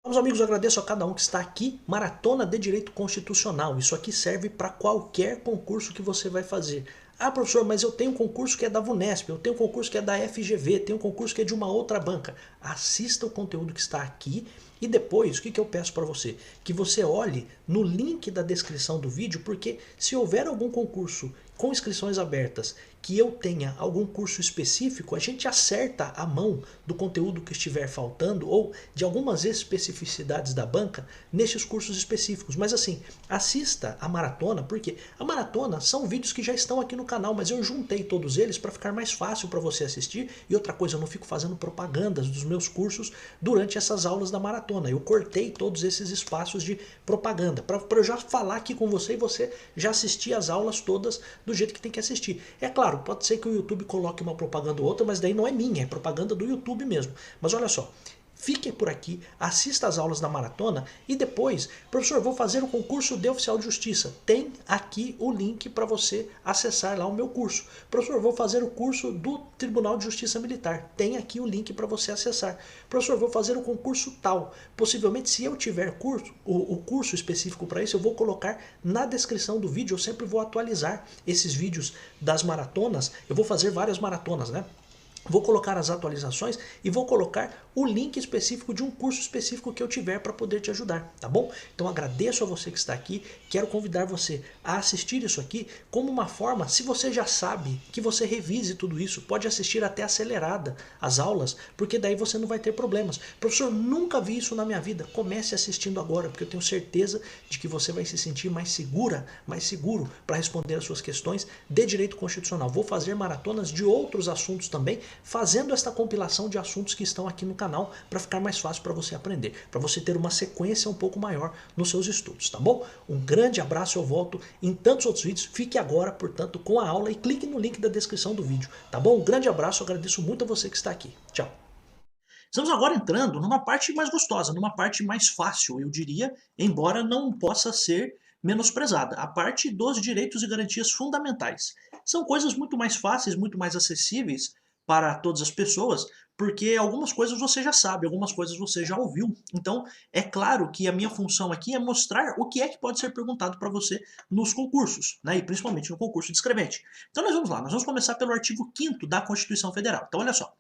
Meus amigos, eu agradeço a cada um que está aqui. Maratona de Direito Constitucional. Isso aqui serve para qualquer concurso que você vai fazer. Ah, professor, mas eu tenho um concurso que é da VUNESP, eu tenho um concurso que é da FGV, tenho um concurso que é de uma outra banca. Assista o conteúdo que está aqui e depois, o que eu peço para você? Que você olhe no link da descrição do vídeo, porque se houver algum concurso com inscrições abertas que eu tenha algum curso específico, a gente acerta a mão do conteúdo que estiver faltando ou de algumas especificidades da banca nesses cursos específicos. Mas assim, assista a maratona, porque a maratona são vídeos que já estão aqui no canal, mas eu juntei todos eles para ficar mais fácil para você assistir. E outra coisa, eu não fico fazendo propagandas dos meus cursos durante essas aulas da maratona. Eu cortei todos esses espaços de propaganda para eu já falar aqui com você e você já assistir as aulas todas do jeito que tem que assistir. É claro, pode ser que o YouTube coloque uma propaganda ou outra, mas daí não é minha, é propaganda do YouTube mesmo. Mas olha só, fique por aqui, assista às aulas da maratona e depois, professor, vou fazer o concurso de oficial de justiça. Tem aqui o link para você acessar lá o meu curso. Professor, vou fazer o curso do Tribunal de Justiça Militar. Tem aqui o link para você acessar. Professor, vou fazer o concurso tal. Possivelmente, se eu tiver curso, o curso específico para isso, eu vou colocar na descrição do vídeo. Eu sempre vou atualizar esses vídeos das maratonas. Eu vou fazer várias maratonas, né? Vou colocar as atualizações e vou colocar o link específico de um curso específico que eu tiver para poder te ajudar, tá bom? Então agradeço a você que está aqui, quero convidar você a assistir isso aqui como uma forma, se você já sabe, que você revise tudo isso, pode assistir até acelerada as aulas, porque daí você não vai ter problemas. Professor, nunca vi isso na minha vida, comece assistindo agora, porque eu tenho certeza de que você vai se sentir mais segura, mais seguro para responder as suas questões de direito constitucional. Vou fazer maratonas de outros assuntos também, fazendo esta compilação de assuntos que estão aqui no canal para ficar mais fácil para você aprender, para você ter uma sequência um pouco maior nos seus estudos, tá bom? Um grande abraço, eu volto em tantos outros vídeos. Fique agora, portanto, com a aula e clique no link da descrição do vídeo, tá bom? Um grande abraço, eu agradeço muito a você que está aqui. Tchau! Estamos agora entrando numa parte mais gostosa, numa parte mais fácil, eu diria, embora não possa ser menosprezada, a parte dos direitos e garantias fundamentais. São coisas muito mais fáceis, muito mais acessíveis para todas as pessoas, porque algumas coisas você já sabe, algumas coisas você já ouviu. Então, é claro que a minha função aqui é mostrar o que é que pode ser perguntado para você nos concursos, né? E principalmente no concurso de escrevente. Então, nós vamos lá, nós vamos começar pelo artigo 5º da Constituição Federal. Então, olha só.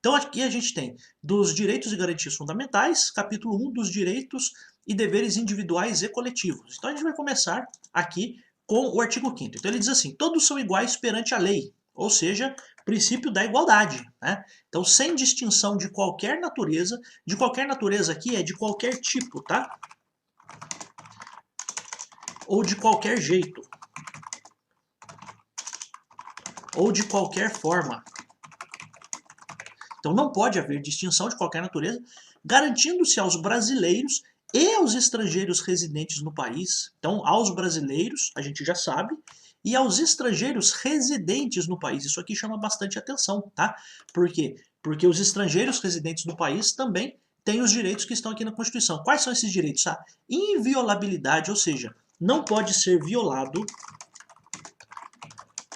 Então, aqui a gente tem dos direitos e garantias fundamentais, capítulo 1 dos direitos e deveres individuais e coletivos. Então, a gente vai começar aqui com o artigo 5º. Então, ele diz assim: todos são iguais perante a lei, ou seja, princípio da igualdade, né? Então, sem distinção de qualquer natureza aqui é de qualquer tipo, tá? Ou de qualquer jeito. Ou de qualquer forma. Então, não pode haver distinção de qualquer natureza, garantindo-se aos brasileiros e aos estrangeiros residentes no país. Então, aos brasileiros, a gente já sabe, e aos estrangeiros residentes no país. Isso aqui chama bastante atenção, tá? Por quê? Porque os estrangeiros residentes no país também têm os direitos que estão aqui na Constituição. Quais são esses direitos? A inviolabilidade, ou seja, não pode ser violado,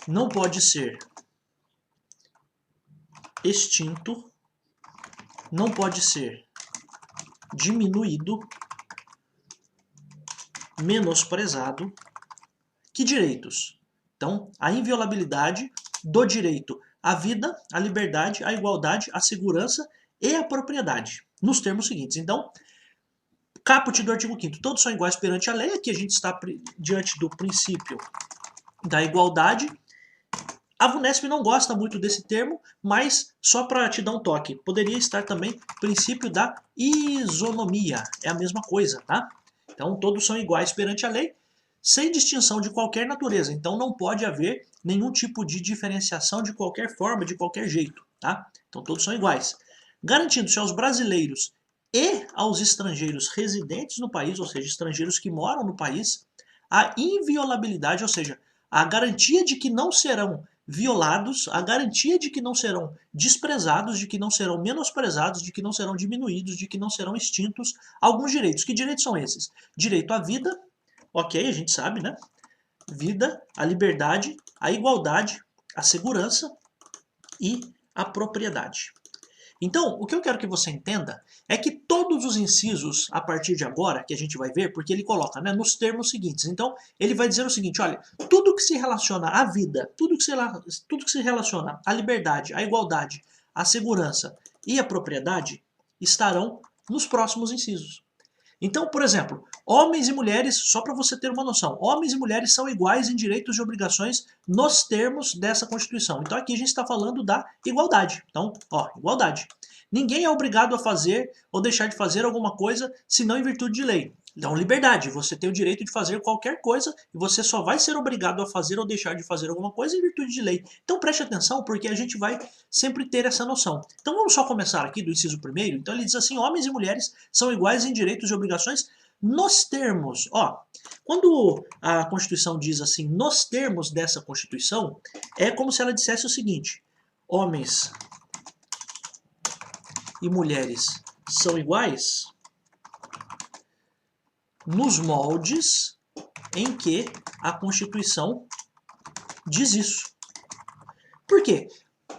não pode ser extinto, não pode ser diminuído, menosprezado. Que direitos? Então, a inviolabilidade do direito à vida, à liberdade, à igualdade, à segurança e à propriedade, nos termos seguintes. Então, caput do artigo 5º, todos são iguais perante a lei. Aqui a gente está diante do princípio da igualdade. A VUNESP não gosta muito desse termo, mas só para te dar um toque, poderia estar também princípio da isonomia, é a mesma coisa, tá? Então todos são iguais perante a lei, sem distinção de qualquer natureza, então não pode haver nenhum tipo de diferenciação de qualquer forma, de qualquer jeito, tá? Então todos são iguais. Garantindo-se aos brasileiros e aos estrangeiros residentes no país, ou seja, estrangeiros que moram no país, a inviolabilidade, ou seja, a garantia de que não serão violados, a garantia de que não serão desprezados, de que não serão menosprezados, de que não serão diminuídos, de que não serão extintos alguns direitos. Que direitos são esses? Direito à vida, ok, a gente sabe, né? Vida, a liberdade, a igualdade, a segurança e a propriedade. Então, o que eu quero que você entenda é que todos os incisos, a partir de agora, que a gente vai ver, porque ele coloca, né, nos termos seguintes. Então, ele vai dizer o seguinte, olha, tudo que se relaciona à vida, tudo que se relaciona à liberdade, à igualdade, à segurança e à propriedade, estarão nos próximos incisos. Então, por exemplo, homens e mulheres, só para você ter uma noção, homens e mulheres são iguais em direitos e obrigações nos termos dessa Constituição. Então aqui a gente está falando da igualdade. Então, ó, igualdade. Ninguém é obrigado a fazer ou deixar de fazer alguma coisa senão em virtude de lei. Então, liberdade, você tem o direito de fazer qualquer coisa e você só vai ser obrigado a fazer ou deixar de fazer alguma coisa em virtude de lei. Então preste atenção porque a gente vai sempre ter essa noção. Então vamos só começar aqui do inciso primeiro. Então ele diz assim, homens e mulheres são iguais em direitos e obrigações nos termos. Ó, quando a Constituição diz assim, nos termos dessa Constituição, é como se ela dissesse o seguinte, homens e mulheres são iguais nos moldes em que a Constituição diz isso. Por quê?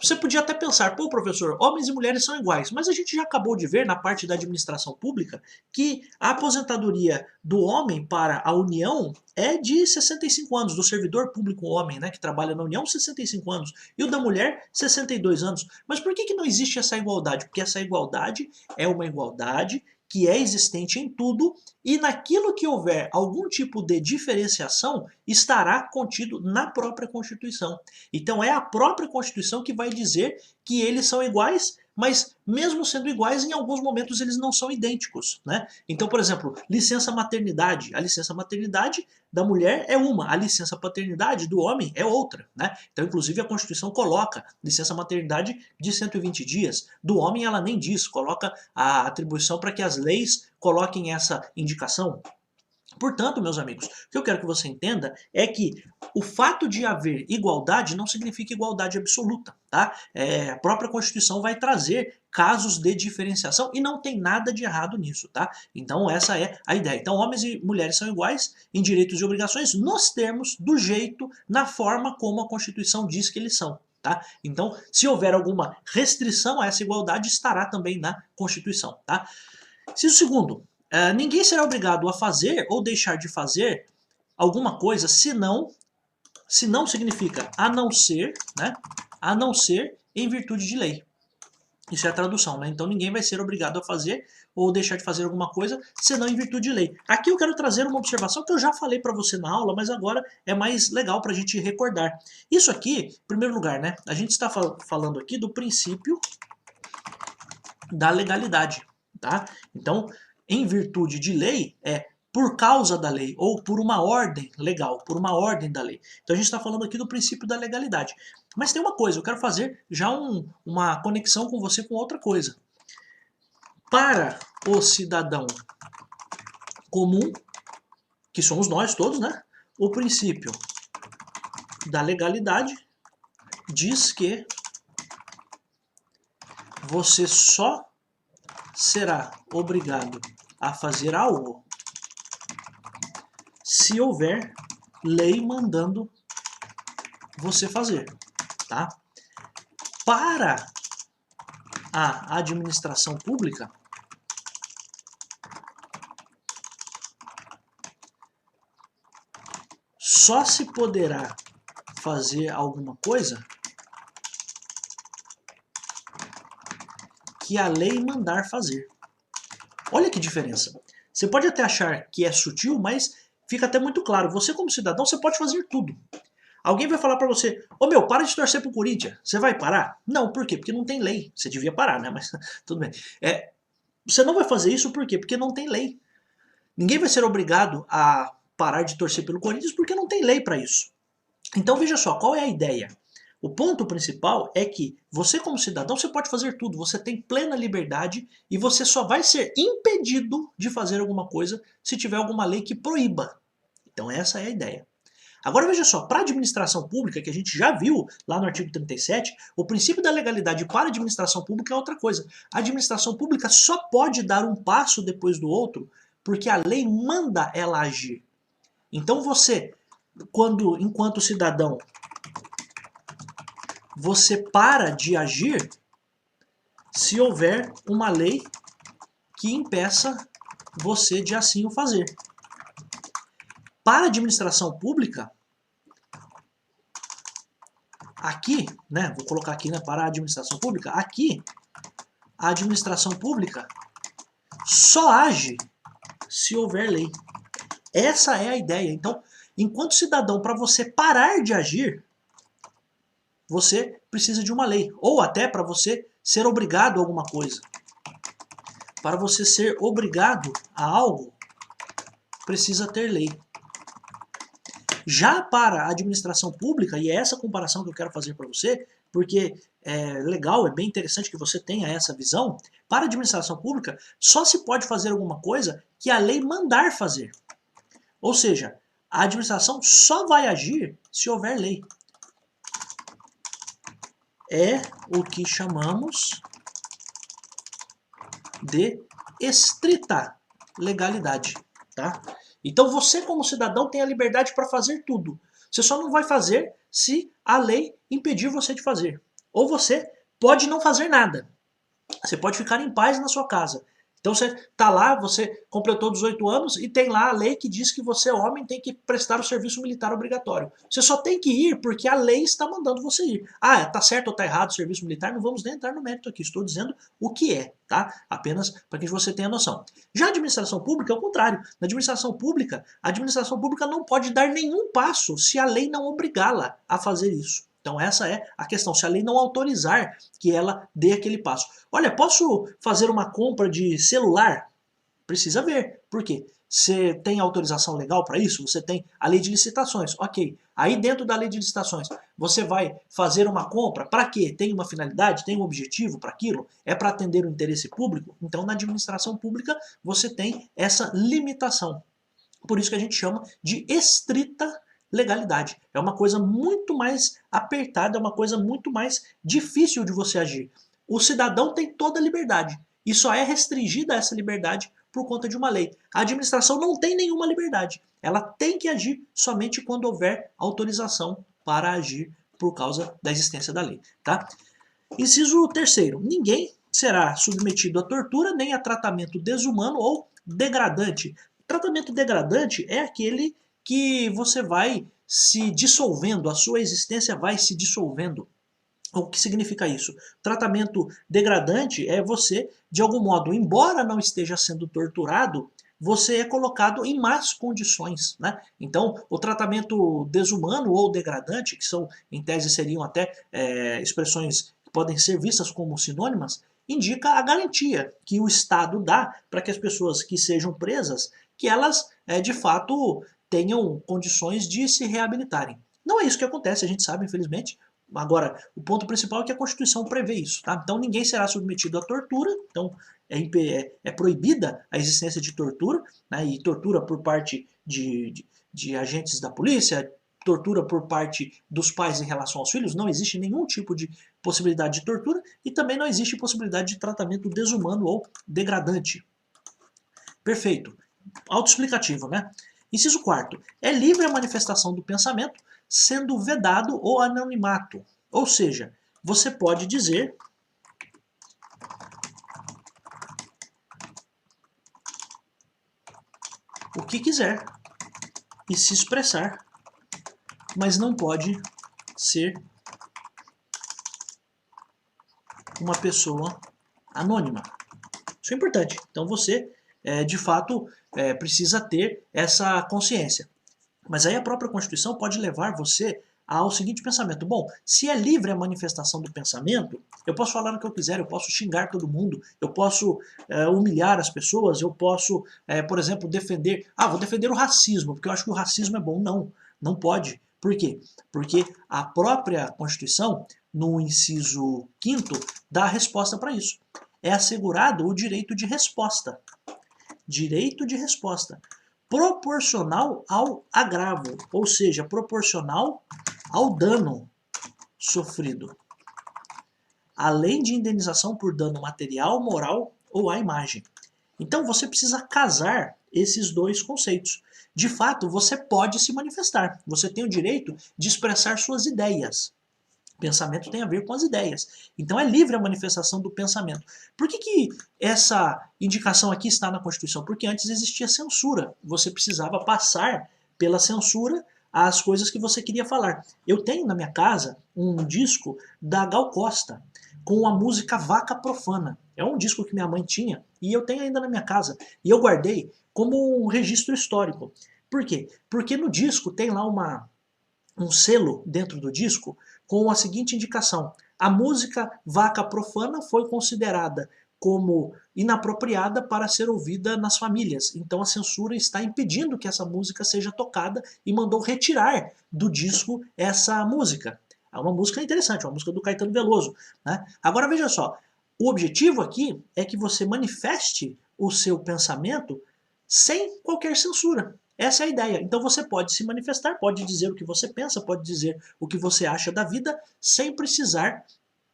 Você podia até pensar, pô, professor, homens e mulheres são iguais, mas a gente já acabou de ver na parte da administração pública que a aposentadoria do homem para a União é de 65 anos, do servidor público homem, né, que trabalha na União, 65 anos, e o da mulher, 62 anos. Mas por que não existe essa igualdade? Porque essa igualdade é uma igualdade que é existente em tudo e naquilo que houver algum tipo de diferenciação estará contido na própria Constituição. Então é a própria Constituição que vai dizer que eles são iguais, mas mesmo sendo iguais, em alguns momentos eles não são idênticos, né? Então, por exemplo, licença maternidade. A licença maternidade da mulher é uma, a licença paternidade do homem é outra, né? Então, inclusive, a Constituição coloca licença maternidade de 120 dias. Do homem ela nem diz, coloca a atribuição para que as leis coloquem essa indicação. Portanto, meus amigos, o que eu quero que você entenda é que o fato de haver igualdade não significa igualdade absoluta, tá? A própria Constituição vai trazer casos de diferenciação e não tem nada de errado nisso, tá? Então essa é a ideia. Então homens e mulheres são iguais em direitos e obrigações nos termos, do jeito, na forma como a Constituição diz que eles são. Tá? Então, se houver alguma restrição a essa igualdade, estará também na Constituição. Tá? Inciso segundo, ninguém será obrigado a fazer ou deixar de fazer alguma coisa se não significa a não ser, né? A não ser em virtude de lei. Isso é a tradução, né? Então ninguém vai ser obrigado a fazer ou deixar de fazer alguma coisa senão em virtude de lei. Aqui eu quero trazer uma observação que eu já falei para você na aula, mas agora é mais legal para a gente recordar. Isso aqui, em primeiro lugar, né? A gente está falando aqui do princípio da legalidade, tá? Então, em virtude de lei, é por causa da lei, ou por uma ordem legal, por uma ordem da lei. Então a gente está falando aqui do princípio da legalidade. Mas tem uma coisa, eu quero fazer já uma conexão com você com outra coisa. Para o cidadão comum, que somos nós todos, né? O princípio da legalidade diz que você só será obrigado a fazer algo se houver lei mandando você fazer, tá? Para a administração pública, só se poderá fazer alguma coisa que a lei mandar fazer. Olha que diferença. Você pode até achar que é sutil, mas fica até muito claro. Você como cidadão, você pode fazer tudo. Alguém vai falar pra você, ô meu, para de torcer pro Corinthians. Você vai parar? Não, por quê? Porque não tem lei. Você devia parar, né? Mas tudo bem. Você não vai fazer isso por quê? Porque não tem lei. Ninguém vai ser obrigado a parar de torcer pelo Corinthians porque não tem lei para isso. Então veja só, qual é a ideia? O ponto principal é que você como cidadão, você pode fazer tudo, você tem plena liberdade e você só vai ser impedido de fazer alguma coisa se tiver alguma lei que proíba. Então essa é a ideia. Agora veja só, para a administração pública, que a gente já viu lá no artigo 37, o princípio da legalidade para a administração pública é outra coisa. A administração pública só pode dar um passo depois do outro porque a lei manda ela agir. Então você, enquanto cidadão, você para de agir, se houver uma lei que impeça você de assim o fazer. Para a administração pública, aqui, né, vou colocar aqui, né, para a administração pública, aqui, a administração pública só age se houver lei. Essa é a ideia. Então, enquanto cidadão, para você parar de agir, você precisa de uma lei. Ou até para você ser obrigado a alguma coisa. Para você ser obrigado a algo, precisa ter lei. Já para a administração pública, e é essa comparação que eu quero fazer para você, porque é legal, é bem interessante que você tenha essa visão, para a administração pública só se pode fazer alguma coisa que a lei mandar fazer. Ou seja, a administração só vai agir se houver lei. É o que chamamos de estrita legalidade, tá? Então você como cidadão tem a liberdade para fazer tudo. Você só não vai fazer se a lei impedir você de fazer. Ou você pode não fazer nada. Você pode ficar em paz na sua casa. Então você tá lá, você completou 18 anos e tem lá a lei que diz que você, homem, tem que prestar o serviço militar obrigatório. Você só tem que ir porque a lei está mandando você ir. Ah, tá certo ou tá errado o serviço militar? Não vamos nem entrar no mérito aqui. Estou dizendo o que é, tá? Apenas para que você tenha noção. Já a administração pública é o contrário. Na administração pública, a administração pública não pode dar nenhum passo se a lei não obrigá-la a fazer isso. Então essa é a questão, se a lei não autorizar que ela dê aquele passo. Olha, posso fazer uma compra de celular? Precisa ver. Por quê? Você tem autorização legal para isso? Você tem a lei de licitações. Ok. Aí dentro da lei de licitações, você vai fazer uma compra. Para quê? Tem uma finalidade? Tem um objetivo para aquilo? É para atender o interesse público? Então na administração pública você tem essa limitação. Por isso que a gente chama de estrita legalidade. É uma coisa muito mais apertada, é uma coisa muito mais difícil de você agir. O cidadão tem toda a liberdade e só é restringida essa liberdade por conta de uma lei. A administração não tem nenhuma liberdade. Ela tem que agir somente quando houver autorização para agir por causa da existência da lei. Tá? Inciso terceiro. Ninguém será submetido a tortura nem a tratamento desumano ou degradante. Tratamento degradante é aquele que você vai se dissolvendo, a sua existência vai se dissolvendo. O que significa isso? Tratamento degradante é você, de algum modo, embora não esteja sendo torturado, você é colocado em más condições, né? Então, o tratamento desumano ou degradante, que são, em tese, seriam até expressões que podem ser vistas como sinônimas, indica a garantia que o Estado dá para que as pessoas que sejam presas, que elas, de fato, tenham condições de se reabilitarem. Não é isso que acontece, a gente sabe, infelizmente. Agora, o ponto principal é que a Constituição prevê isso. Tá? Então ninguém será submetido à tortura, então é proibida a existência de tortura, né? E tortura por parte de agentes da polícia, tortura por parte dos pais em relação aos filhos, não existe nenhum tipo de possibilidade de tortura e também não existe possibilidade de tratamento desumano ou degradante. Perfeito. Autoexplicativo, né? Inciso 4. É livre a manifestação do pensamento, sendo vedado o anonimato. Ou seja, você pode dizer o que quiser e se expressar, mas não pode ser uma pessoa anônima. Isso é importante. Então você, de fato, precisa ter essa consciência. Mas aí a própria Constituição pode levar você ao seguinte pensamento. Bom, se é livre a manifestação do pensamento, eu posso falar o que eu quiser, eu posso xingar todo mundo, eu posso humilhar as pessoas, eu posso, por exemplo, defender... Ah, vou defender o racismo, porque eu acho que o racismo é bom. Não, não pode. Por quê? Porque a própria Constituição, no inciso 5º, dá a resposta para isso. É assegurado o direito de resposta. Direito de resposta. Proporcional ao agravo, ou seja, proporcional ao dano sofrido, além de indenização por dano material, moral ou à imagem. Então você precisa casar esses dois conceitos. De fato, você pode se manifestar, você tem o direito de expressar suas ideias. Pensamento tem a ver com as ideias. Então é livre a manifestação do pensamento. Por que essa indicação aqui está na Constituição? Porque antes existia censura. Você precisava passar pela censura as coisas que você queria falar. Eu tenho na minha casa um disco da Gal Costa com a música Vaca Profana. É um disco que minha mãe tinha e eu tenho ainda na minha casa. E eu guardei como um registro histórico. Por quê? Porque no disco tem lá um selo dentro do disco com a seguinte indicação: a música Vaca Profana foi considerada como inapropriada para ser ouvida nas famílias. Então a censura está impedindo que essa música seja tocada e mandou retirar do disco essa música. É uma música interessante, uma música do Caetano Veloso, né? Agora veja só, o objetivo aqui é que você manifeste o seu pensamento sem qualquer censura. Essa é a ideia. Então você pode se manifestar, pode dizer o que você pensa, pode dizer o que você acha da vida, sem precisar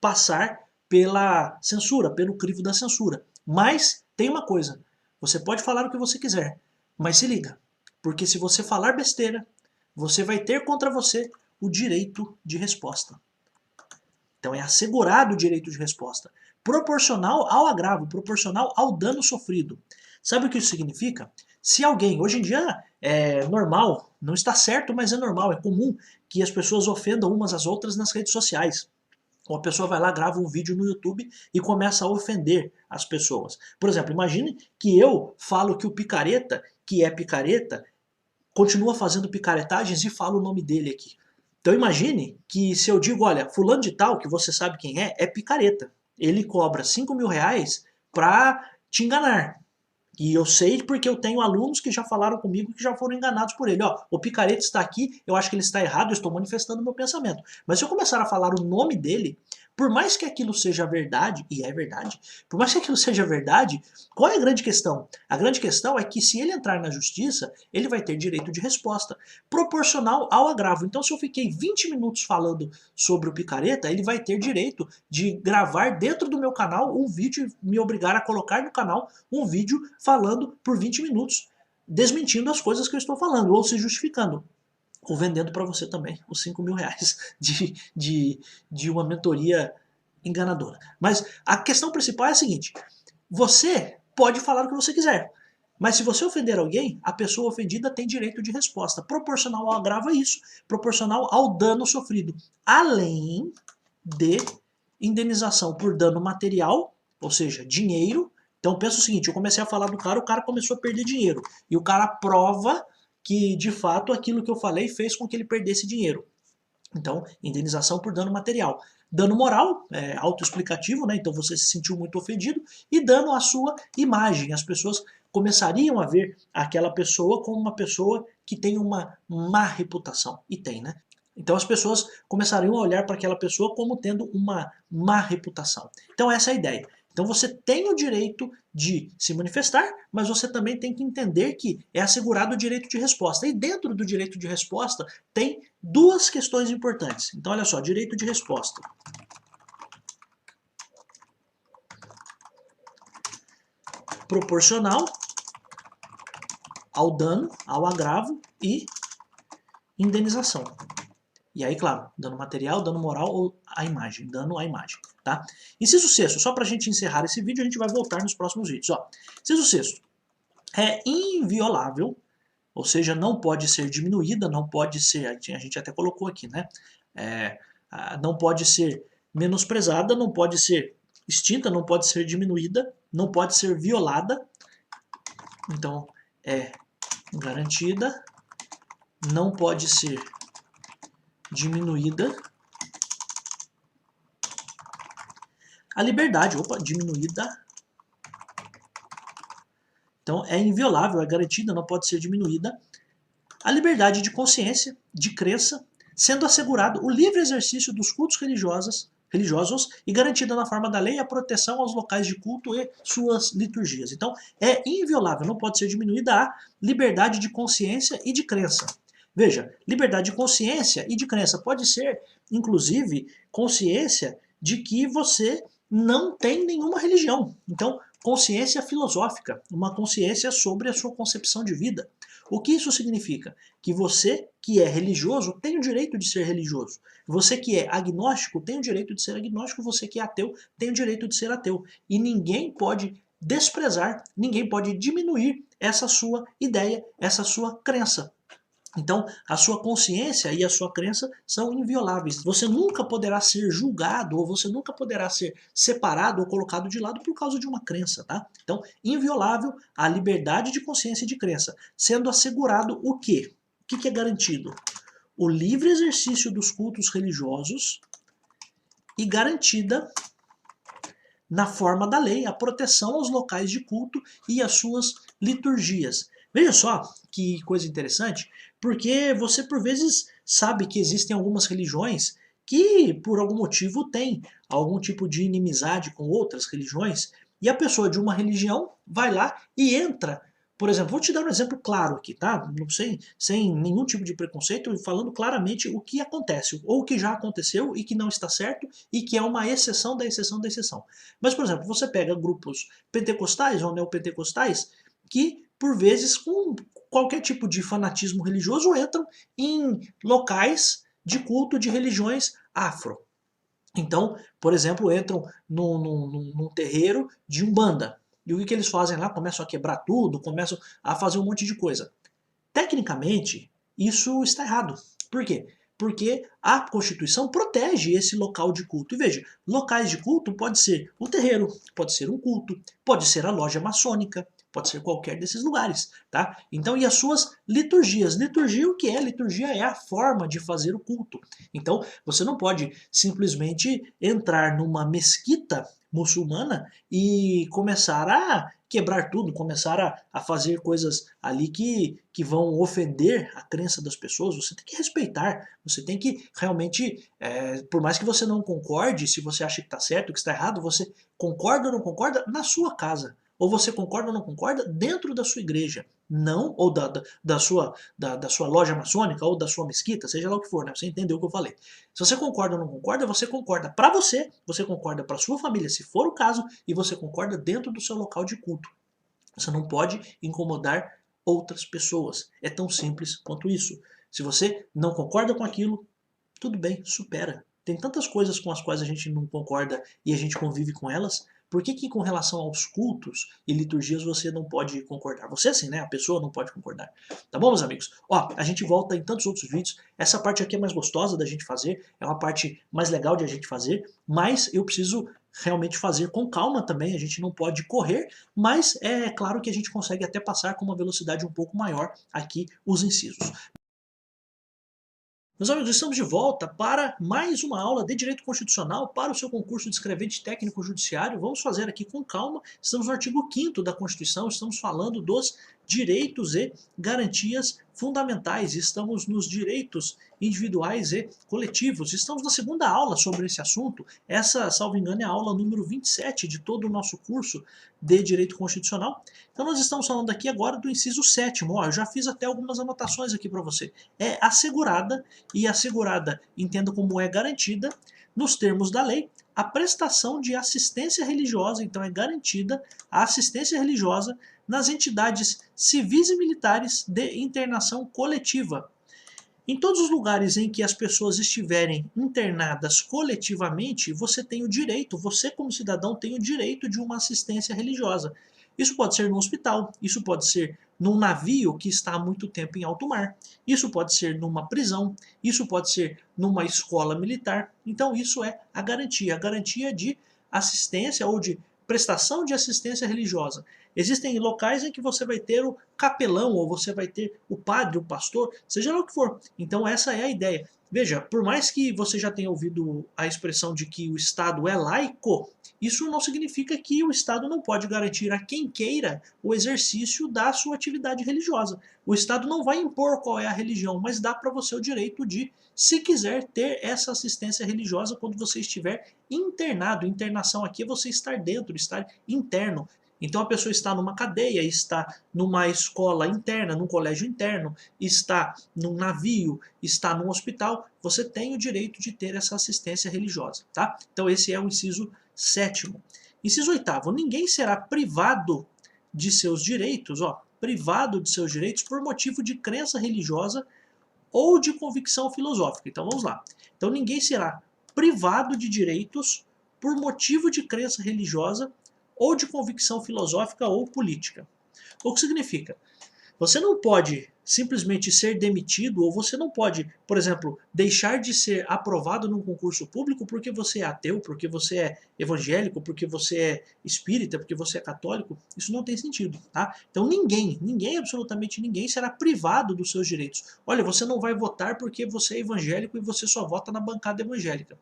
passar pela censura, pelo crivo da censura. Mas tem uma coisa, você pode falar o que você quiser, mas se liga, porque se você falar besteira, você vai ter contra você o direito de resposta. Então é assegurado o direito de resposta, proporcional ao agravo, proporcional ao dano sofrido. Sabe o que isso significa? Se alguém, hoje em dia é normal, não está certo, mas é normal, é comum que as pessoas ofendam umas às outras nas redes sociais. Ou a pessoa vai lá, grava um vídeo no YouTube e começa a ofender as pessoas. Por exemplo, imagine que eu falo que o picareta, que é picareta, continua fazendo picaretagens e falo o nome dele aqui. Então imagine que se eu digo, olha, fulano de tal, que você sabe quem é picareta. Ele cobra 5 mil reais pra te enganar. E eu sei porque eu tenho alunos que já falaram comigo que já foram enganados por ele. Ó, o picareta está aqui, eu acho que ele está errado, eu estou manifestando meu pensamento. Mas se eu começar a falar o nome dele, por mais que aquilo seja verdade, e é verdade, por mais que aquilo seja verdade, qual é a grande questão? A grande questão é que se ele entrar na justiça, ele vai ter direito de resposta, proporcional ao agravo. Então se eu fiquei 20 minutos falando sobre o picareta, ele vai ter direito de gravar dentro do meu canal um vídeo e me obrigar a colocar no canal um vídeo falando por 20 minutos, desmentindo as coisas que eu estou falando, ou se justificando, ou vendendo para você também os 5 mil reais de uma mentoria enganadora. Mas a questão principal é a seguinte: você pode falar o que você quiser, mas se você ofender alguém, a pessoa ofendida tem direito de resposta, proporcional ao agravo a isso, proporcional ao dano sofrido, além de indenização por dano material, ou seja, dinheiro. Então pensa o seguinte, eu comecei a falar do cara, o cara começou a perder dinheiro. E o cara prova que, de fato, aquilo que eu falei fez com que ele perdesse dinheiro. Então, indenização por dano material. Dano moral, autoexplicativo, né? Então você se sentiu muito ofendido. E dano à sua imagem. As pessoas começariam a ver aquela pessoa como uma pessoa que tem uma má reputação. E tem, né? Então as pessoas começariam a olhar para aquela pessoa como tendo uma má reputação. Então essa é a ideia. Então você tem o direito de se manifestar, mas você também tem que entender que é assegurado o direito de resposta. E dentro do direito de resposta tem duas questões importantes. Então olha só, direito de resposta. Proporcional ao dano, ao agravo e indenização. E aí, claro, dano material, dano moral ou a imagem, dano à imagem, tá? Inciso sexto, só para a gente encerrar esse vídeo, a gente vai voltar nos próximos vídeos. Ó. Inciso sexto, é inviolável, ou seja, não pode ser diminuída, não pode ser, a gente até colocou aqui, né? Não pode ser menosprezada, não pode ser extinta, não pode ser diminuída, não pode ser violada. Então, é garantida, não pode ser diminuída. A liberdade, diminuída. Então é inviolável, é garantida, não pode ser diminuída. A liberdade de consciência, de crença, sendo assegurado o livre exercício dos cultos religiosos e garantida na forma da lei a proteção aos locais de culto e suas liturgias. Então é inviolável, não pode ser diminuída a liberdade de consciência e de crença. Veja, liberdade de consciência e de crença pode ser, inclusive, consciência de que você não tem nenhuma religião. Então, consciência filosófica, uma consciência sobre a sua concepção de vida. O que isso significa? Que você que é religioso tem o direito de ser religioso. Você que é agnóstico tem o direito de ser agnóstico. Você que é ateu tem o direito de ser ateu. E ninguém pode desprezar, ninguém pode diminuir essa sua ideia, essa sua crença. Então, a sua consciência e a sua crença são invioláveis. Você nunca poderá ser julgado ou você nunca poderá ser separado ou colocado de lado por causa de uma crença, tá? Então, inviolável a liberdade de consciência e de crença, sendo assegurado o quê? O que é garantido? O livre exercício dos cultos religiosos e garantida na forma da lei a proteção aos locais de culto e às suas liturgias. Veja só que coisa interessante, porque você por vezes sabe que existem algumas religiões que por algum motivo têm algum tipo de inimizade com outras religiões, e a pessoa de uma religião vai lá e entra. Por exemplo, vou te dar um exemplo claro aqui, tá? Não sei, sem nenhum tipo de preconceito, falando claramente o que acontece, ou o que já aconteceu e que não está certo e que é uma exceção da exceção da exceção. Mas, por exemplo, você pega grupos pentecostais ou neopentecostais que, por vezes, com qualquer tipo de fanatismo religioso, entram em locais de culto de religiões afro. Então, por exemplo, entram num terreiro de Umbanda. E o que eles fazem lá? Começam a quebrar tudo, começam a fazer um monte de coisa. Tecnicamente, isso está errado. Por quê? Porque a Constituição protege esse local de culto. E veja, locais de culto pode ser um terreiro, pode ser um culto, pode ser a loja maçônica, pode ser qualquer desses lugares, tá? Então, e as suas liturgias? Liturgia o que é? Liturgia é a forma de fazer o culto. Então, você não pode simplesmente entrar numa mesquita muçulmana e começar a quebrar tudo, começar a fazer coisas ali que vão ofender a crença das pessoas. Você tem que respeitar, você tem que realmente, por mais que você não concorde, se você acha que está certo, que está errado, você concorda ou não concorda na sua casa. Ou você concorda ou não concorda dentro da sua igreja. Não, ou da sua loja maçônica, ou da sua mesquita, seja lá o que for, né? Você entendeu o que eu falei. Se você concorda ou não concorda, você concorda para você concorda para sua família, se for o caso, e você concorda dentro do seu local de culto. Você não pode incomodar outras pessoas. É tão simples quanto isso. Se você não concorda com aquilo, tudo bem, supera. Tem tantas coisas com as quais a gente não concorda e a gente convive com elas. Por que com relação aos cultos e liturgias você não pode concordar? Você sim, né? A pessoa não pode concordar. Tá bom, meus amigos? Ó, a gente volta em tantos outros vídeos. Essa parte aqui é mais gostosa da gente fazer, é uma parte mais legal de a gente fazer, mas eu preciso realmente fazer com calma também, a gente não pode correr, mas é claro que a gente consegue até passar com uma velocidade um pouco maior aqui os incisos. Meus amigos, estamos de volta para mais uma aula de Direito Constitucional para o seu concurso de escrevente técnico judiciário. Vamos fazer aqui com calma. Estamos no artigo 5º da Constituição, estamos falando dos direitos e garantias fundamentais. Estamos nos direitos individuais e coletivos. Estamos na segunda aula sobre esse assunto. Essa, salvo engano, é a aula número 27 de todo o nosso curso de Direito Constitucional. Então nós estamos falando aqui agora do inciso 7º. Ó, eu já fiz até algumas anotações aqui para você. É assegurada, e assegurada, entendo como é garantida, nos termos da lei, a prestação de assistência religiosa. Então é garantida a assistência religiosa nas entidades civis e militares de internação coletiva. Em todos os lugares em que as pessoas estiverem internadas coletivamente, você tem o direito, você como cidadão tem o direito de uma assistência religiosa. Isso pode ser no hospital, isso pode ser num navio que está há muito tempo em alto mar, isso pode ser numa prisão, isso pode ser numa escola militar. Então isso é a garantia de assistência ou de prestação de assistência religiosa. Existem locais em que você vai ter o capelão, ou você vai ter o padre, o pastor, seja lá o que for. Então essa é a ideia. Veja, por mais que você já tenha ouvido a expressão de que o Estado é laico, isso não significa que o Estado não pode garantir a quem queira o exercício da sua atividade religiosa. O Estado não vai impor qual é a religião, mas dá para você o direito de, se quiser, ter essa assistência religiosa quando você estiver internado. Internação aqui é você estar dentro, estar interno. Então a pessoa está numa cadeia, está numa escola interna, num colégio interno, está num navio, está num hospital, você tem o direito de ter essa assistência religiosa, tá? Então esse é o inciso 7º. Inciso 8º, ninguém será privado de seus direitos, privado de seus direitos por motivo de crença religiosa ou de convicção filosófica. Então vamos lá. Então ninguém será privado de direitos por motivo de crença religiosa ou de convicção filosófica ou política. O que significa? Você não pode simplesmente ser demitido, ou você não pode, por exemplo, deixar de ser aprovado num concurso público porque você é ateu, porque você é evangélico, porque você é espírita, porque você é católico. Isso não tem sentido, tá? Então ninguém, absolutamente ninguém será privado dos seus direitos. Olha, você não vai votar porque você é evangélico e você só vota na bancada evangélica.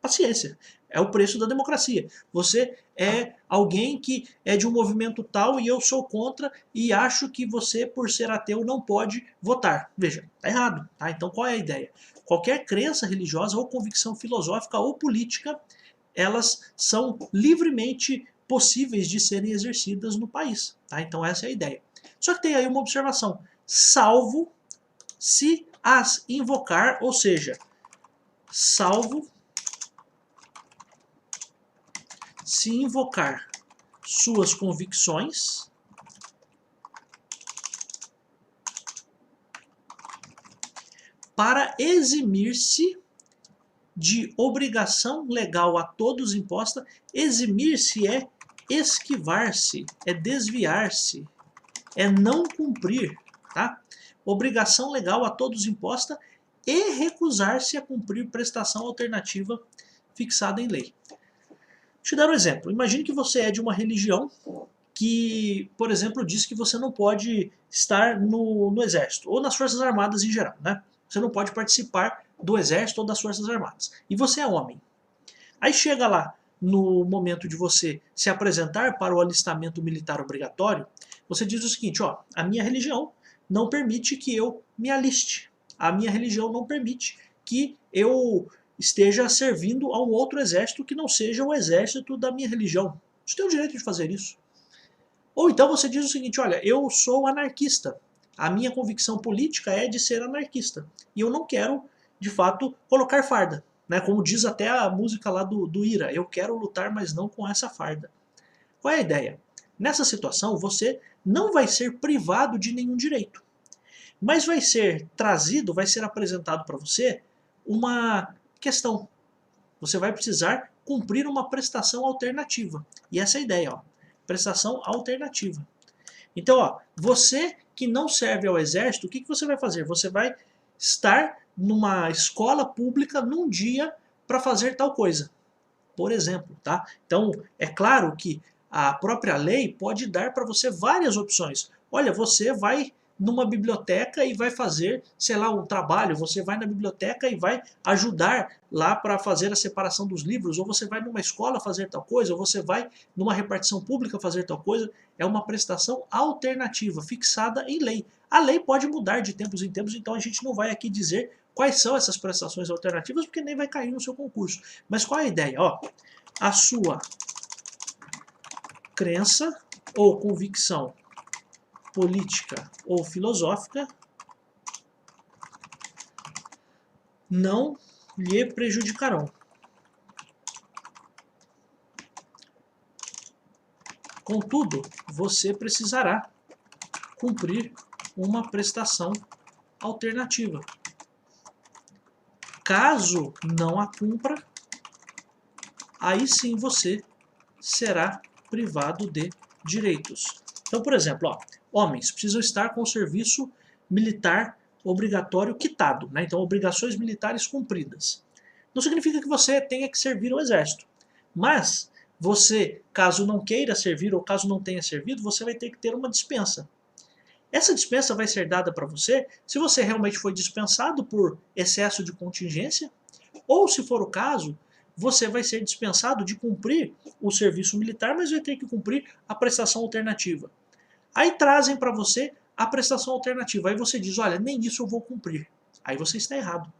Paciência. É o preço da democracia. Você é alguém que é de um movimento tal e eu sou contra e acho que você, por ser ateu, não pode votar. Veja, tá errado. Tá? Então qual é a ideia? Qualquer crença religiosa ou convicção filosófica ou política, elas são livremente possíveis de serem exercidas no país. Tá? Então essa é a ideia. Só que tem aí uma observação. Salvo se as invocar, ou seja, salvo se invocar suas convicções para eximir-se de obrigação legal a todos imposta. Eximir-se é esquivar-se, é desviar-se, é não cumprir, tá? Obrigação legal a todos imposta e recusar-se a cumprir prestação alternativa fixada em lei. Deixa eu dar um exemplo. Imagine que você é de uma religião que, por exemplo, diz que você não pode estar no exército, ou nas forças armadas em geral, né? Você não pode participar do exército ou das forças armadas. E você é homem. Aí chega lá, no momento de você se apresentar para o alistamento militar obrigatório, você diz o seguinte, a minha religião não permite que eu me aliste. A minha religião não permite que eu esteja servindo a um outro exército que não seja o exército da minha religião. Você tem o direito de fazer isso. Ou então você diz o seguinte, olha, eu sou anarquista. A minha convicção política é de ser anarquista. E eu não quero, de fato, colocar farda. Né? Como diz até a música lá do Ira, eu quero lutar, mas não com essa farda. Qual é a ideia? Nessa situação, você não vai ser privado de nenhum direito. Mas vai ser trazido, vai ser apresentado para você uma questão. Você vai precisar cumprir uma prestação alternativa. E essa é a ideia, prestação alternativa. Então, você que não serve ao exército, o que você vai fazer? Você vai estar numa escola pública num dia para fazer tal coisa, por exemplo, tá? Então, é claro que a própria lei pode dar para você várias opções. Olha, você vai numa biblioteca e vai fazer, sei lá, um trabalho, você vai na biblioteca e vai ajudar lá para fazer a separação dos livros, ou você vai numa escola fazer tal coisa, ou você vai numa repartição pública fazer tal coisa. É uma prestação alternativa, fixada em lei. A lei pode mudar de tempos em tempos, então a gente não vai aqui dizer quais são essas prestações alternativas, porque nem vai cair no seu concurso. Mas qual é a ideia? A sua crença ou convicção política ou filosófica não lhe prejudicarão. Contudo, você precisará cumprir uma prestação alternativa. Caso não a cumpra, aí sim você será privado de direitos. Então, por exemplo, homens precisam estar com o serviço militar obrigatório quitado, né? Então, obrigações militares cumpridas. Não significa que você tenha que servir ao exército, mas você, caso não queira servir ou caso não tenha servido, você vai ter que ter uma dispensa. Essa dispensa vai ser dada para você se você realmente foi dispensado por excesso de contingência, ou se for o caso, você vai ser dispensado de cumprir o serviço militar, mas vai ter que cumprir a prestação alternativa. Aí trazem para você a prestação alternativa. Aí você diz, olha, nem isso eu vou cumprir. Aí você está errado.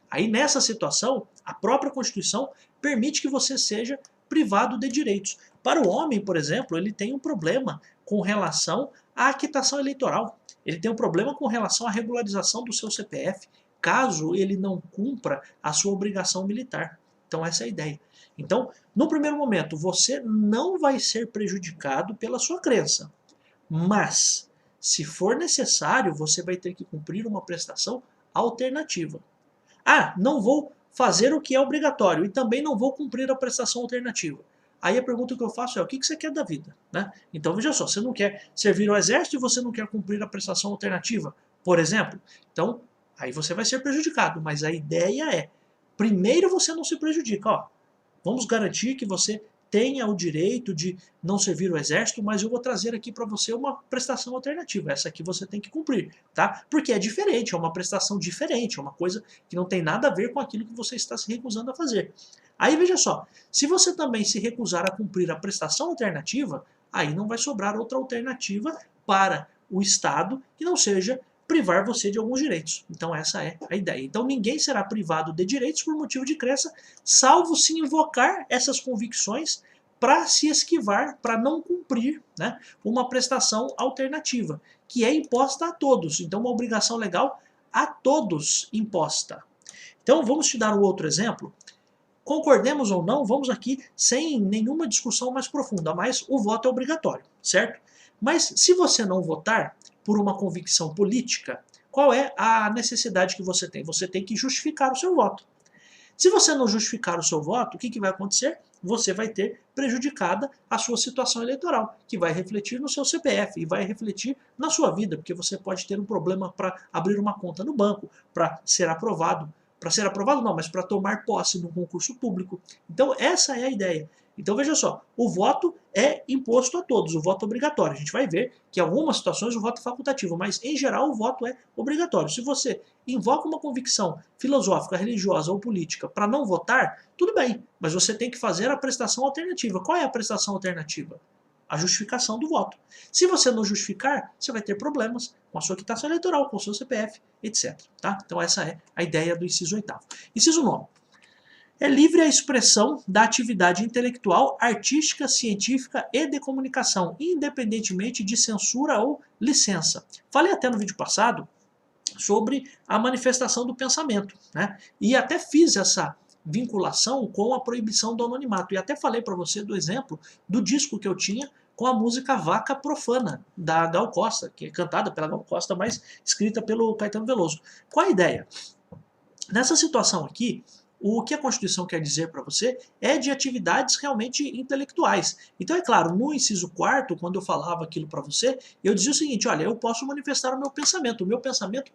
Aí nessa situação, a própria Constituição permite que você seja privado de direitos. Para o homem, por exemplo, ele tem um problema com relação à quitação eleitoral. Ele tem um problema com relação à regularização do seu CPF, caso ele não cumpra a sua obrigação militar. Então essa é a ideia. Então, no primeiro momento, você não vai ser prejudicado pela sua crença, mas, se for necessário, você vai ter que cumprir uma prestação alternativa. Ah, não vou fazer o que é obrigatório e também não vou cumprir a prestação alternativa. Aí a pergunta que eu faço é, o que você quer da vida? Né? Então veja só, você não quer servir ao exército e você não quer cumprir a prestação alternativa, por exemplo. Então, aí você vai ser prejudicado, mas a ideia é, primeiro você não se prejudica, ó. Vamos garantir que você tenha o direito de não servir o exército, mas eu vou trazer aqui para você uma prestação alternativa. Essa aqui você tem que cumprir, tá? Porque é diferente, é uma prestação diferente, é uma coisa que não tem nada a ver com aquilo que você está se recusando a fazer. Aí veja só, se você também se recusar a cumprir a prestação alternativa, aí não vai sobrar outra alternativa para o Estado que não seja privar você de alguns direitos. Então essa é a ideia. Então ninguém será privado de direitos por motivo de crença, salvo se invocar essas convicções para se esquivar, para não cumprir, né, uma prestação alternativa, que é imposta a todos. Então uma obrigação legal a todos imposta. Então vamos te dar um outro exemplo. Concordemos ou não, vamos aqui sem nenhuma discussão mais profunda, mas o voto é obrigatório, certo? Mas se você não votar por uma convicção política, qual é a necessidade que você tem? Você tem que justificar o seu voto. Se você não justificar o seu voto, o que vai acontecer? Você vai ter prejudicada a sua situação eleitoral, que vai refletir no seu CPF e vai refletir na sua vida, porque você pode ter um problema para abrir uma conta no banco, para ser aprovado não, mas para tomar posse num concurso público. Então essa é a ideia. Então veja só, o voto é imposto a todos, o voto é obrigatório. A gente vai ver que em algumas situações o voto é facultativo, mas em geral o voto é obrigatório. Se você invoca uma convicção filosófica, religiosa ou política para não votar, tudo bem, mas você tem que fazer a prestação alternativa. Qual é a prestação alternativa? A justificação do voto. Se você não justificar, você vai ter problemas com a sua quitação eleitoral, com o seu CPF, etc. Tá? Então essa é a ideia do inciso 8º. Inciso 9º. É livre a expressão da atividade intelectual, artística, científica e de comunicação, independentemente de censura ou licença. Falei até no vídeo passado sobre a manifestação do pensamento, né? E até fiz essa vinculação com a proibição do anonimato. E até falei para você do exemplo do disco que eu tinha com a música Vaca Profana, da Gal Costa, que é cantada pela Gal Costa, mas escrita pelo Caetano Veloso. Qual a ideia? Nessa situação aqui, o que a Constituição quer dizer para você é de atividades realmente intelectuais. Então, é claro, no inciso 4º, quando eu falava aquilo para você, eu dizia o seguinte, olha, eu posso manifestar o meu pensamento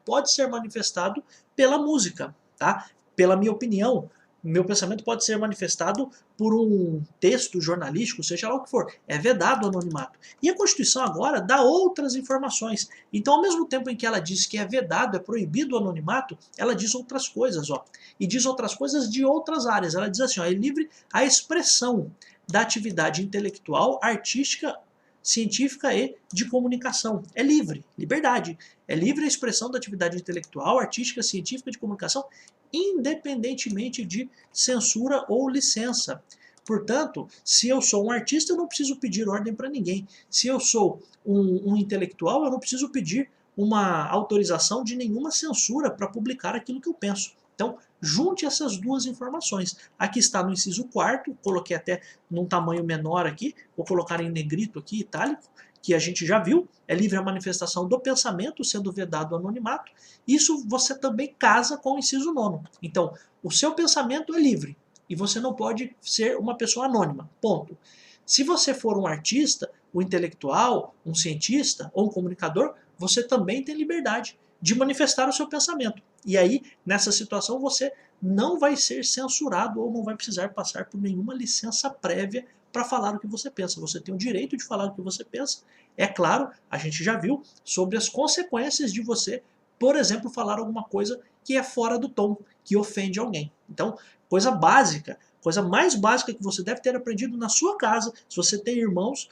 pode ser manifestado pela música, tá? Pela minha opinião, meu pensamento pode ser manifestado por um texto jornalístico, seja lá o que for. É vedado o anonimato. E a Constituição agora dá outras informações. Então, ao mesmo tempo em que ela diz que é vedado, é proibido o anonimato, ela diz outras coisas, ó. E diz outras coisas de outras áreas. Ela diz assim, ó, é livre a expressão da atividade intelectual, artística, científica e de comunicação. É livre, liberdade. É livre a expressão da atividade intelectual, artística, científica e de comunicação, independentemente de censura ou licença. Portanto, se eu sou um artista, eu não preciso pedir ordem para ninguém. Se eu sou um intelectual, eu não preciso pedir uma autorização de nenhuma censura para publicar aquilo que eu penso. Então, junte essas duas informações. Aqui está no inciso 4º, coloquei até num tamanho menor aqui, vou colocar em negrito aqui, itálico, que a gente já viu, é livre a manifestação do pensamento, sendo vedado o anonimato. Isso você também casa com o inciso 9º. Então, o seu pensamento é livre e você não pode ser uma pessoa anônima, ponto. Se você for um artista, um intelectual, um cientista ou um comunicador, você também tem liberdade de manifestar o seu pensamento. E aí, nessa situação, você não vai ser censurado ou não vai precisar passar por nenhuma licença prévia para falar o que você pensa. Você tem o direito de falar o que você pensa. É claro, a gente já viu sobre as consequências de você, por exemplo, falar alguma coisa que é fora do tom, que ofende alguém. Então, coisa básica, coisa mais básica que você deve ter aprendido na sua casa. Se você tem irmãos,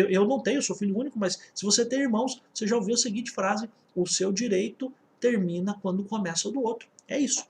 eu não tenho, sou filho único, mas se você tem irmãos, você já ouviu a seguinte frase, o seu direito termina quando começa o do outro. É isso.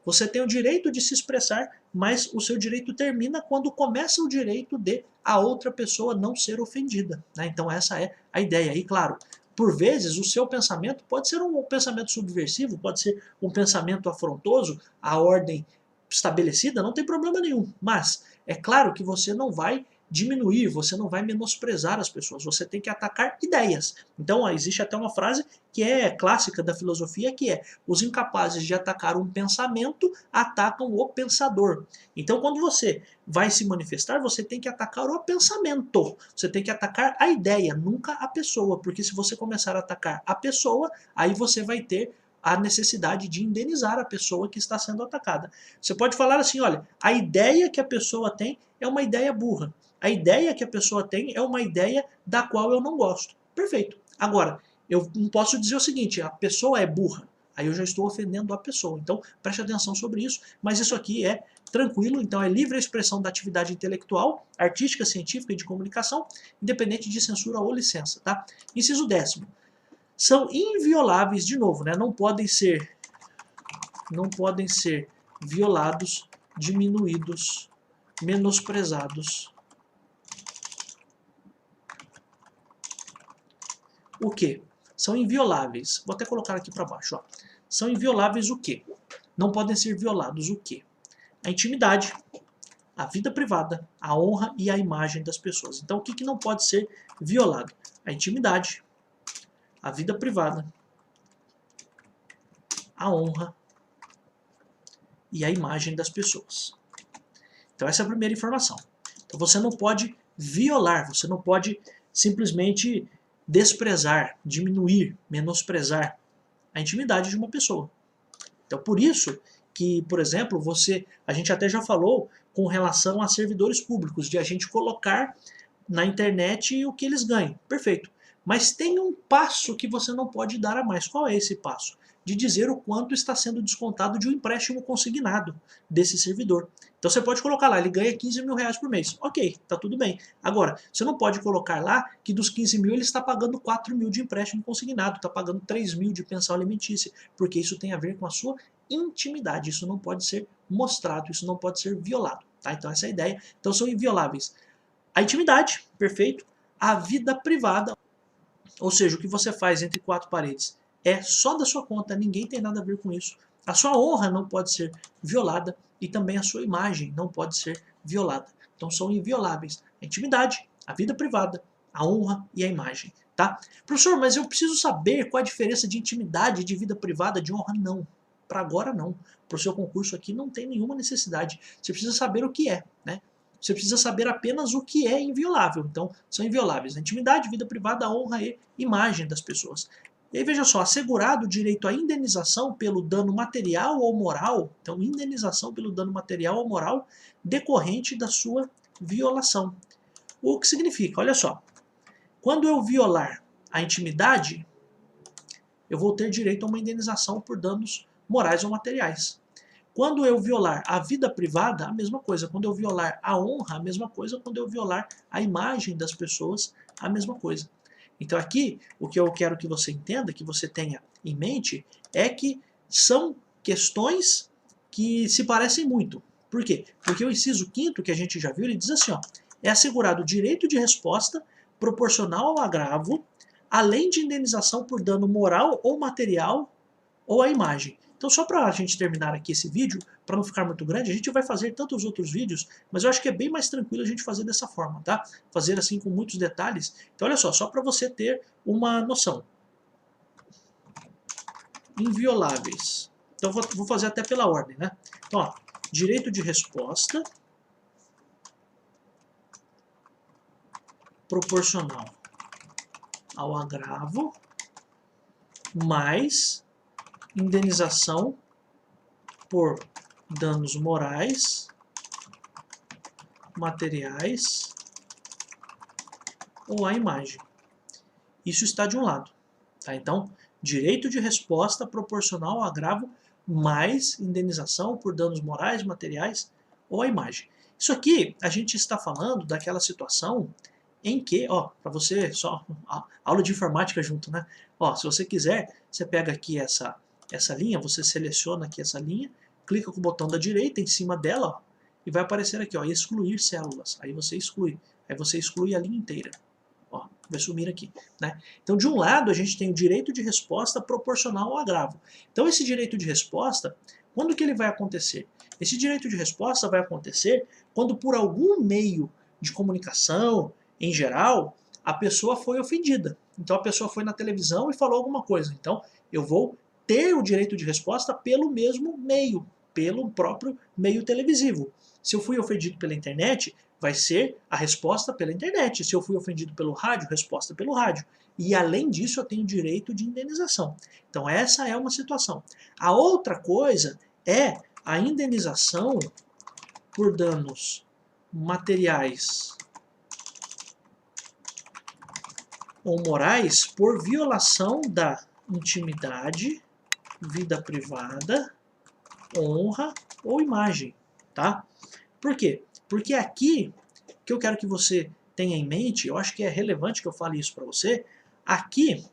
Você tem o direito de se expressar, mas o seu direito termina quando começa o direito de a outra pessoa não ser ofendida, né? Então essa é a ideia. E claro, por vezes o seu pensamento pode ser um pensamento subversivo, pode ser um pensamento afrontoso à ordem estabelecida, não tem problema nenhum. Mas é claro que você não vai diminuir, você não vai menosprezar as pessoas, você tem que atacar ideias. Então existe até uma frase que é clássica da filosofia, que é: os incapazes de atacar um pensamento atacam o pensador. Então quando você vai se manifestar, você tem que atacar o pensamento, você tem que atacar a ideia, nunca a pessoa, porque se você começar a atacar a pessoa, aí você vai ter a necessidade de indenizar a pessoa que está sendo atacada. Você pode falar assim: olha, a ideia que a pessoa tem é uma ideia burra. A ideia que a pessoa tem é uma ideia da qual eu não gosto. Perfeito. Agora, eu não posso dizer o seguinte: a pessoa é burra. Aí eu já estou ofendendo a pessoa. Então, preste atenção sobre isso. Mas isso aqui é tranquilo, então é livre a expressão da atividade intelectual, artística, científica e de comunicação, independente de censura ou licença. Tá? Inciso 10º. São invioláveis, de novo, né? Não podem ser violados, diminuídos, menosprezados. O quê? São invioláveis. Vou até colocar aqui para baixo. Ó. São invioláveis o quê? Não podem ser violados o quê? A intimidade, a vida privada, a honra e a imagem das pessoas. Então, o que não pode ser violado? A intimidade, a vida privada, a honra e a imagem das pessoas. Então essa é a primeira informação. Então você não pode violar, você não pode simplesmente desprezar, diminuir, menosprezar a intimidade de uma pessoa. Então por isso que, por exemplo, a gente até já falou com relação a servidores públicos, de a gente colocar na internet o que eles ganham. Perfeito. Mas tem um passo que você não pode dar a mais. Qual é esse passo? De dizer o quanto está sendo descontado de um empréstimo consignado desse servidor. Então você pode colocar lá, ele ganha 15 mil reais por mês. Ok, tá tudo bem. Agora, você não pode colocar lá que dos 15 mil ele está pagando 4 mil de empréstimo consignado, está pagando 3 mil de pensão alimentícia, porque isso tem a ver com a sua intimidade. Isso não pode ser mostrado, isso não pode ser violado. Tá? Então essa é a ideia. Então são invioláveis. A intimidade, perfeito. A vida privada, ou seja, o que você faz entre quatro paredes é só da sua conta, ninguém tem nada a ver com isso. A sua honra não pode ser violada e também a sua imagem não pode ser violada. Então são invioláveis a intimidade, a vida privada, a honra e a imagem. Tá? Professor, mas eu preciso saber qual a diferença de intimidade, de vida privada, de honra? Não. Para agora não. Para o seu concurso aqui não tem nenhuma necessidade. Você precisa saber o que é, né? Você precisa saber apenas o que é inviolável. Então, são invioláveis a intimidade, vida privada, a honra e imagem das pessoas. E aí, veja só, assegurado o direito à indenização pelo dano material ou moral, então, indenização pelo dano material ou moral decorrente da sua violação. O que significa? Olha só, quando eu violar a intimidade, eu vou ter direito a uma indenização por danos morais ou materiais. Quando eu violar a vida privada, a mesma coisa. Quando eu violar a honra, a mesma coisa. Quando eu violar a imagem das pessoas, a mesma coisa. Então aqui, o que eu quero que você entenda, que você tenha em mente, é que são questões que se parecem muito. Por quê? Porque o inciso 5º, que a gente já viu, ele diz assim, ó, é assegurado o direito de resposta proporcional ao agravo, além de indenização por dano moral ou material ou à imagem. Então só para a gente terminar aqui esse vídeo, para não ficar muito grande, a gente vai fazer tantos outros vídeos, mas eu acho que é bem mais tranquilo a gente fazer dessa forma, tá? Fazer assim com muitos detalhes. Então olha só para você ter uma noção. Invioláveis. Então vou fazer até pela ordem, né? Então, ó, direito de resposta proporcional ao agravo mais indenização por danos morais, materiais ou à imagem. Isso está de um lado. Tá? Então, direito de resposta proporcional ao agravo mais indenização por danos morais, materiais ou à imagem. Isso aqui a gente está falando daquela situação em que, ó, para você, só aula de informática junto, né? Ó, se você quiser, você pega aqui essa linha, você seleciona aqui essa linha, clica com o botão da direita em cima dela, ó, e vai aparecer aqui, ó, excluir células. Aí você exclui a linha inteira. Ó, vai sumir aqui, né? Então, de um lado, a gente tem o direito de resposta proporcional ao agravo. Então, esse direito de resposta, quando que ele vai acontecer? Esse direito de resposta vai acontecer quando por algum meio de comunicação, em geral, a pessoa foi ofendida. Então a pessoa foi na televisão e falou alguma coisa. Então eu vou ter o direito de resposta pelo mesmo meio, pelo próprio meio televisivo. Se eu fui ofendido pela internet, vai ser a resposta pela internet. Se eu fui ofendido pelo rádio, resposta pelo rádio. E além disso, eu tenho direito de indenização. Então essa é uma situação. A outra coisa é a indenização por danos materiais ou morais por violação da intimidade, vida privada, honra ou imagem, tá? Por quê? Porque aqui, que eu quero que você tenha em mente, eu acho que é relevante que eu fale isso para você, aqui,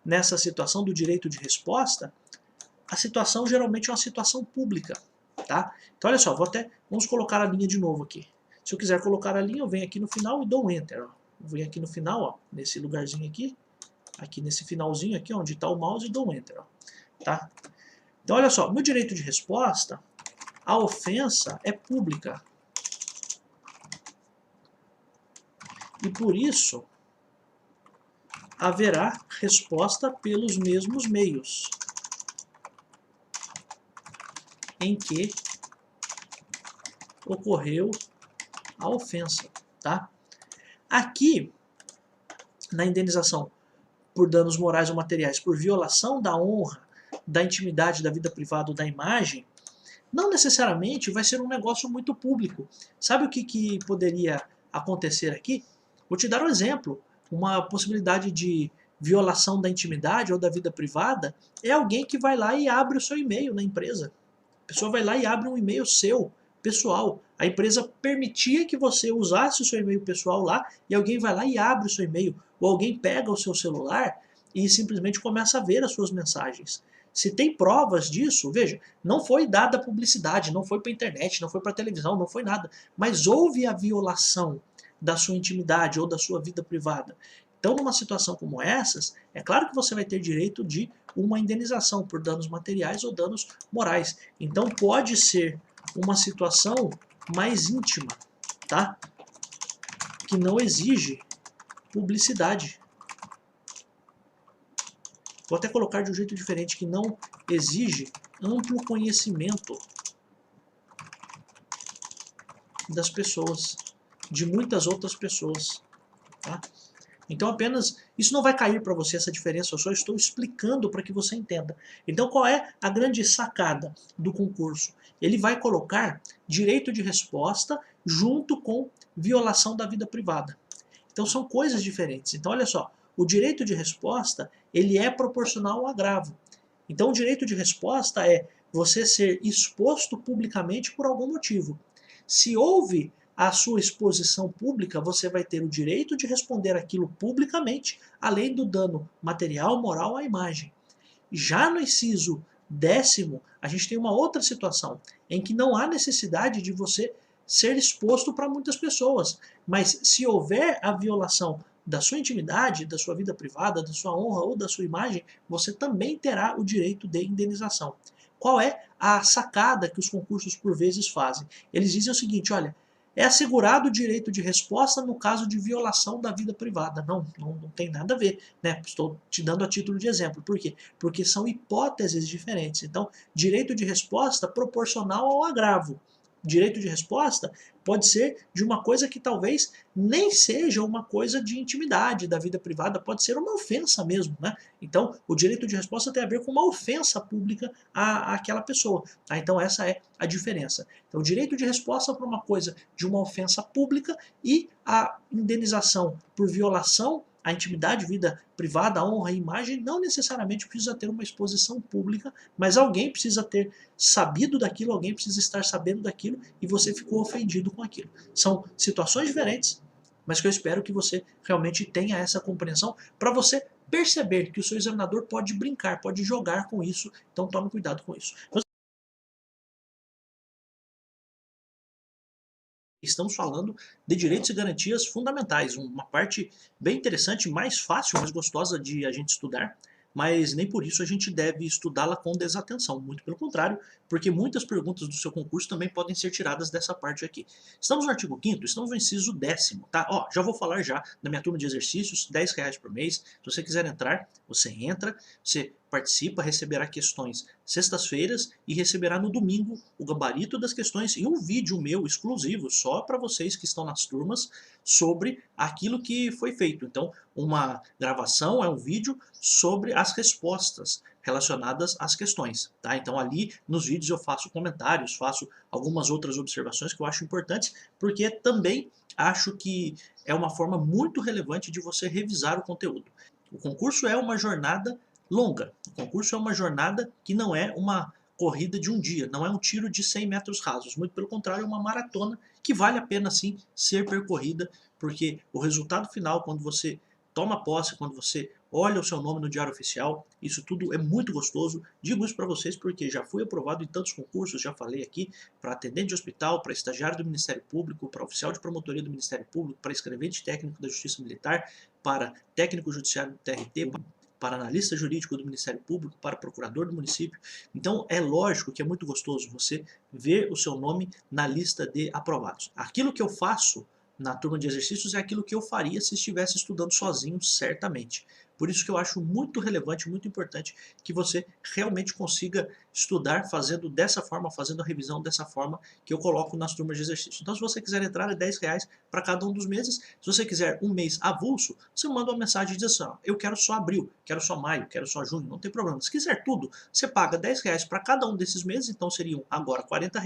nessa situação do direito de resposta, a situação geralmente é uma situação pública, tá? Então olha só, vamos colocar a linha de novo aqui. Se eu quiser colocar a linha, eu venho aqui no final e dou um Enter, ó. Eu venho aqui no final, ó, nesse lugarzinho aqui nesse finalzinho aqui, onde está o mouse, e dou um Enter, ó, tá? Então olha só, no direito de resposta, a ofensa é pública. E por isso, haverá resposta pelos mesmos meios em que ocorreu a ofensa, tá? Aqui, na indenização por danos morais ou materiais por violação da honra, da intimidade, da vida privada ou da imagem, não necessariamente vai ser um negócio muito público. Sabe o que poderia acontecer aqui? Vou te dar um exemplo. Uma possibilidade de violação da intimidade ou da vida privada é alguém que vai lá e abre o seu e-mail na empresa. A pessoa vai lá e abre um e-mail seu, pessoal. A empresa permitia que você usasse o seu e-mail pessoal lá e alguém vai lá e abre o seu e-mail. Ou alguém pega o seu celular e simplesmente começa a ver as suas mensagens. Se tem provas disso, veja, não foi dada publicidade, não foi para a internet, não foi para a televisão, não foi nada. Mas houve a violação da sua intimidade ou da sua vida privada. Então, numa situação como essas, é claro que você vai ter direito de uma indenização por danos materiais ou danos morais. Então, pode ser uma situação mais íntima, tá? Que não exige publicidade. Vou até colocar de um jeito diferente, que não exige amplo conhecimento das pessoas, de muitas outras pessoas, tá? Então apenas, isso não vai cair para você essa diferença, eu só estou explicando para que você entenda. Então qual é a grande sacada do concurso? Ele vai colocar direito de resposta junto com violação da vida privada. Então são coisas diferentes. Então olha só, o direito de resposta, ele é proporcional ao agravo. Então o direito de resposta é você ser exposto publicamente por algum motivo. Se houve a sua exposição pública, você vai ter o direito de responder aquilo publicamente, além do dano material, moral à imagem. Já no inciso 10º, a gente tem uma outra situação, em que não há necessidade de você ser exposto para muitas pessoas, mas se houver a violação da sua intimidade, da sua vida privada, da sua honra ou da sua imagem, você também terá o direito de indenização. Qual é a sacada que os concursos por vezes fazem? Eles dizem o seguinte, olha, é assegurado o direito de resposta no caso de violação da vida privada. Não tem nada a ver, né? Estou te dando a título de exemplo. Por quê? Porque são hipóteses diferentes. Então, direito de resposta proporcional ao agravo. Direito de resposta pode ser de uma coisa que talvez nem seja uma coisa de intimidade da vida privada, pode ser uma ofensa mesmo, né? Então, o direito de resposta tem a ver com uma ofensa pública àquela pessoa. Tá? Então, essa é a diferença. Então, o direito de resposta para uma coisa de uma ofensa pública e a indenização por violação à intimidade, vida privada, honra e imagem não necessariamente precisa ter uma exposição pública, mas alguém precisa ter sabido daquilo, alguém precisa estar sabendo daquilo e você ficou ofendido com aquilo. São situações diferentes, mas que eu espero que você realmente tenha essa compreensão para você perceber que o seu examinador pode brincar, pode jogar com isso, então tome cuidado com isso. Estamos falando de direitos e garantias fundamentais, uma parte bem interessante, mais fácil, mais gostosa de a gente estudar, mas nem por isso a gente deve estudá-la com desatenção, muito pelo contrário, porque muitas perguntas do seu concurso também podem ser tiradas dessa parte aqui. Estamos no artigo 5º, estamos no inciso 10º, tá? Ó, já vou falar já da minha turma de exercícios, R$ 10 por mês. Se você quiser entrar, você entra, você participa, receberá questões sextas-feiras e receberá no domingo o gabarito das questões e um vídeo meu exclusivo só para vocês que estão nas turmas sobre aquilo que foi feito. Então, uma gravação é um vídeo sobre as respostas relacionadas às questões, tá? Então ali nos vídeos eu faço comentários, faço algumas outras observações que eu acho importantes, porque também acho que é uma forma muito relevante de você revisar o conteúdo. O concurso é uma jornada longa. O concurso é uma jornada que não é uma corrida de um dia, não é um tiro de 100 metros rasos, muito pelo contrário, é uma maratona que vale a pena sim ser percorrida, porque o resultado final, quando você toma posse, quando você olha o seu nome no Diário Oficial, isso tudo é muito gostoso. Digo isso para vocês porque já fui aprovado em tantos concursos, já falei aqui, para atendente de hospital, para estagiário do Ministério Público, para oficial de promotoria do Ministério Público, para escrevente técnico da Justiça Militar, para técnico judiciário do TRT, para analista jurídico do Ministério Público, para procurador do município. Então é lógico que é muito gostoso você ver o seu nome na lista de aprovados. Aquilo que eu faço na turma de exercícios é aquilo que eu faria se estivesse estudando sozinho, certamente. Por isso que eu acho muito relevante, muito importante que você realmente consiga estudar fazendo dessa forma, fazendo a revisão dessa forma que eu coloco nas turmas de exercício. Então, se você quiser entrar, é R$ 10 para cada um dos meses. Se você quiser um mês avulso, você manda uma mensagem e diz assim, ó, eu quero só abril, quero só maio, quero só junho, não tem problema. Se quiser tudo, você paga R$ 10 para cada um desses meses, então seriam agora R$ 40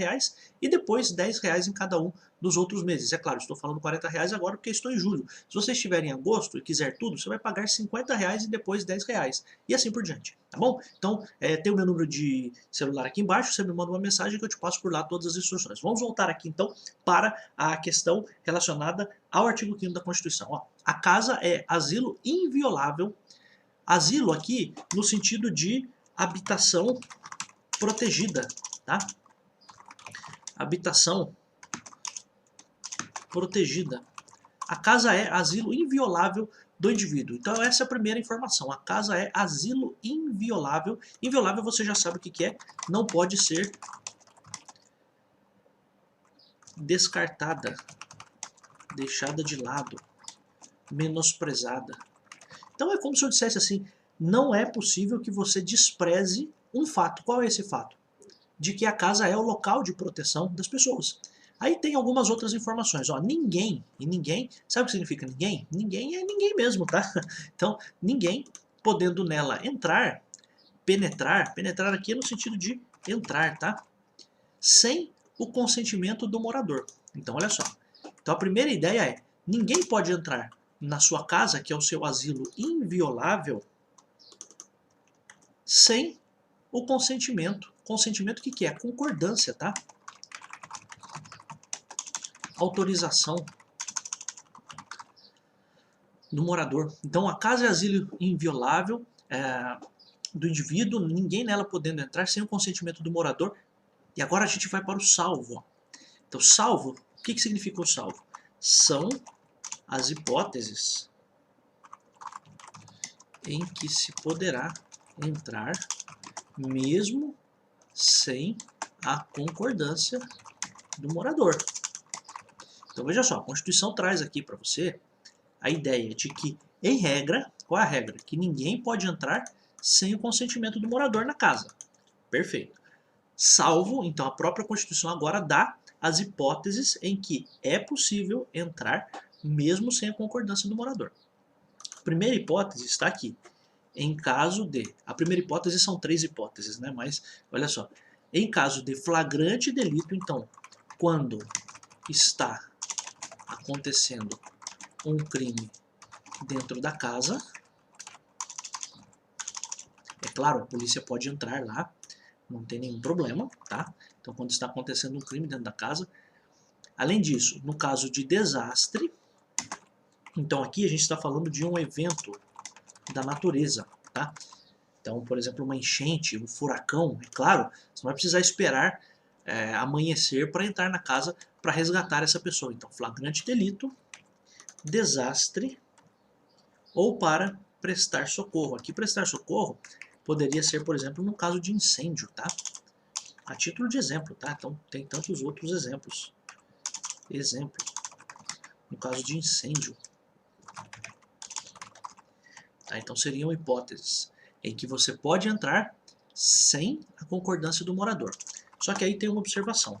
e depois R$ 10 em cada um dos outros meses. É claro, estou falando R$ 40 agora porque estou em julho. Se você estiver em agosto e quiser tudo, você vai pagar R$ 50 e depois R$ 10. E assim por diante, tá bom? Então, tem o meu número de celular aqui embaixo, você me manda uma mensagem que eu te passo por lá todas as instruções. Vamos voltar aqui então para a questão relacionada ao artigo 5º da Constituição. Ó, a casa é asilo inviolável. Asilo aqui no sentido de habitação protegida, tá? Habitação protegida. A casa é asilo inviolável do indivíduo. Então essa é a primeira informação. A casa é asilo inviolável. Inviolável você já sabe o que é. Não pode ser descartada, deixada de lado, menosprezada. Então é como se eu dissesse assim, não é possível que você despreze um fato. Qual é esse fato? De que a casa é o local de proteção das pessoas. Aí tem algumas outras informações. Ó, ninguém, e ninguém, sabe o que significa ninguém? Ninguém é ninguém mesmo, tá? Então, ninguém podendo nela entrar, penetrar aqui é no sentido de entrar, tá? Sem o consentimento do morador. Então, olha só. Então, a primeira ideia é, ninguém pode entrar na sua casa, que é o seu asilo inviolável, sem o consentimento. Consentimento, o que é? Concordância, tá? Autorização do morador. Então a casa é asilo inviolável do indivíduo, ninguém nela podendo entrar sem o consentimento do morador. E agora a gente vai para o salvo. Então salvo, o que significa o salvo? São as hipóteses em que se poderá entrar mesmo sem a concordância do morador. Então veja só, a Constituição traz aqui para você a ideia de que, em regra, qual é a regra? Que ninguém pode entrar sem o consentimento do morador na casa. Perfeito. Salvo, então a própria Constituição agora dá as hipóteses em que é possível entrar mesmo sem a concordância do morador. A primeira hipótese está aqui. Em caso de... A primeira hipótese são 3 hipóteses, né? Mas, olha só. Em caso de flagrante delito, então, quando está acontecendo um crime dentro da casa, é claro, a polícia pode entrar lá, não tem nenhum problema, tá? Então, quando está acontecendo um crime dentro da casa. Além disso, no caso de desastre, então aqui a gente está falando de um evento da natureza, tá? Então, por exemplo, uma enchente, um furacão, é claro, você não vai precisar esperar amanhecer para entrar na casa para resgatar essa pessoa. Então, flagrante delito, desastre ou para prestar socorro. Aqui, prestar socorro poderia ser, por exemplo, no caso de incêndio, tá? A título de exemplo, tá? Então, tem tantos outros exemplos. Exemplo, no caso de incêndio. Tá? Então, seriam hipóteses em que você pode entrar sem a concordância do morador. Só que aí tem uma observação.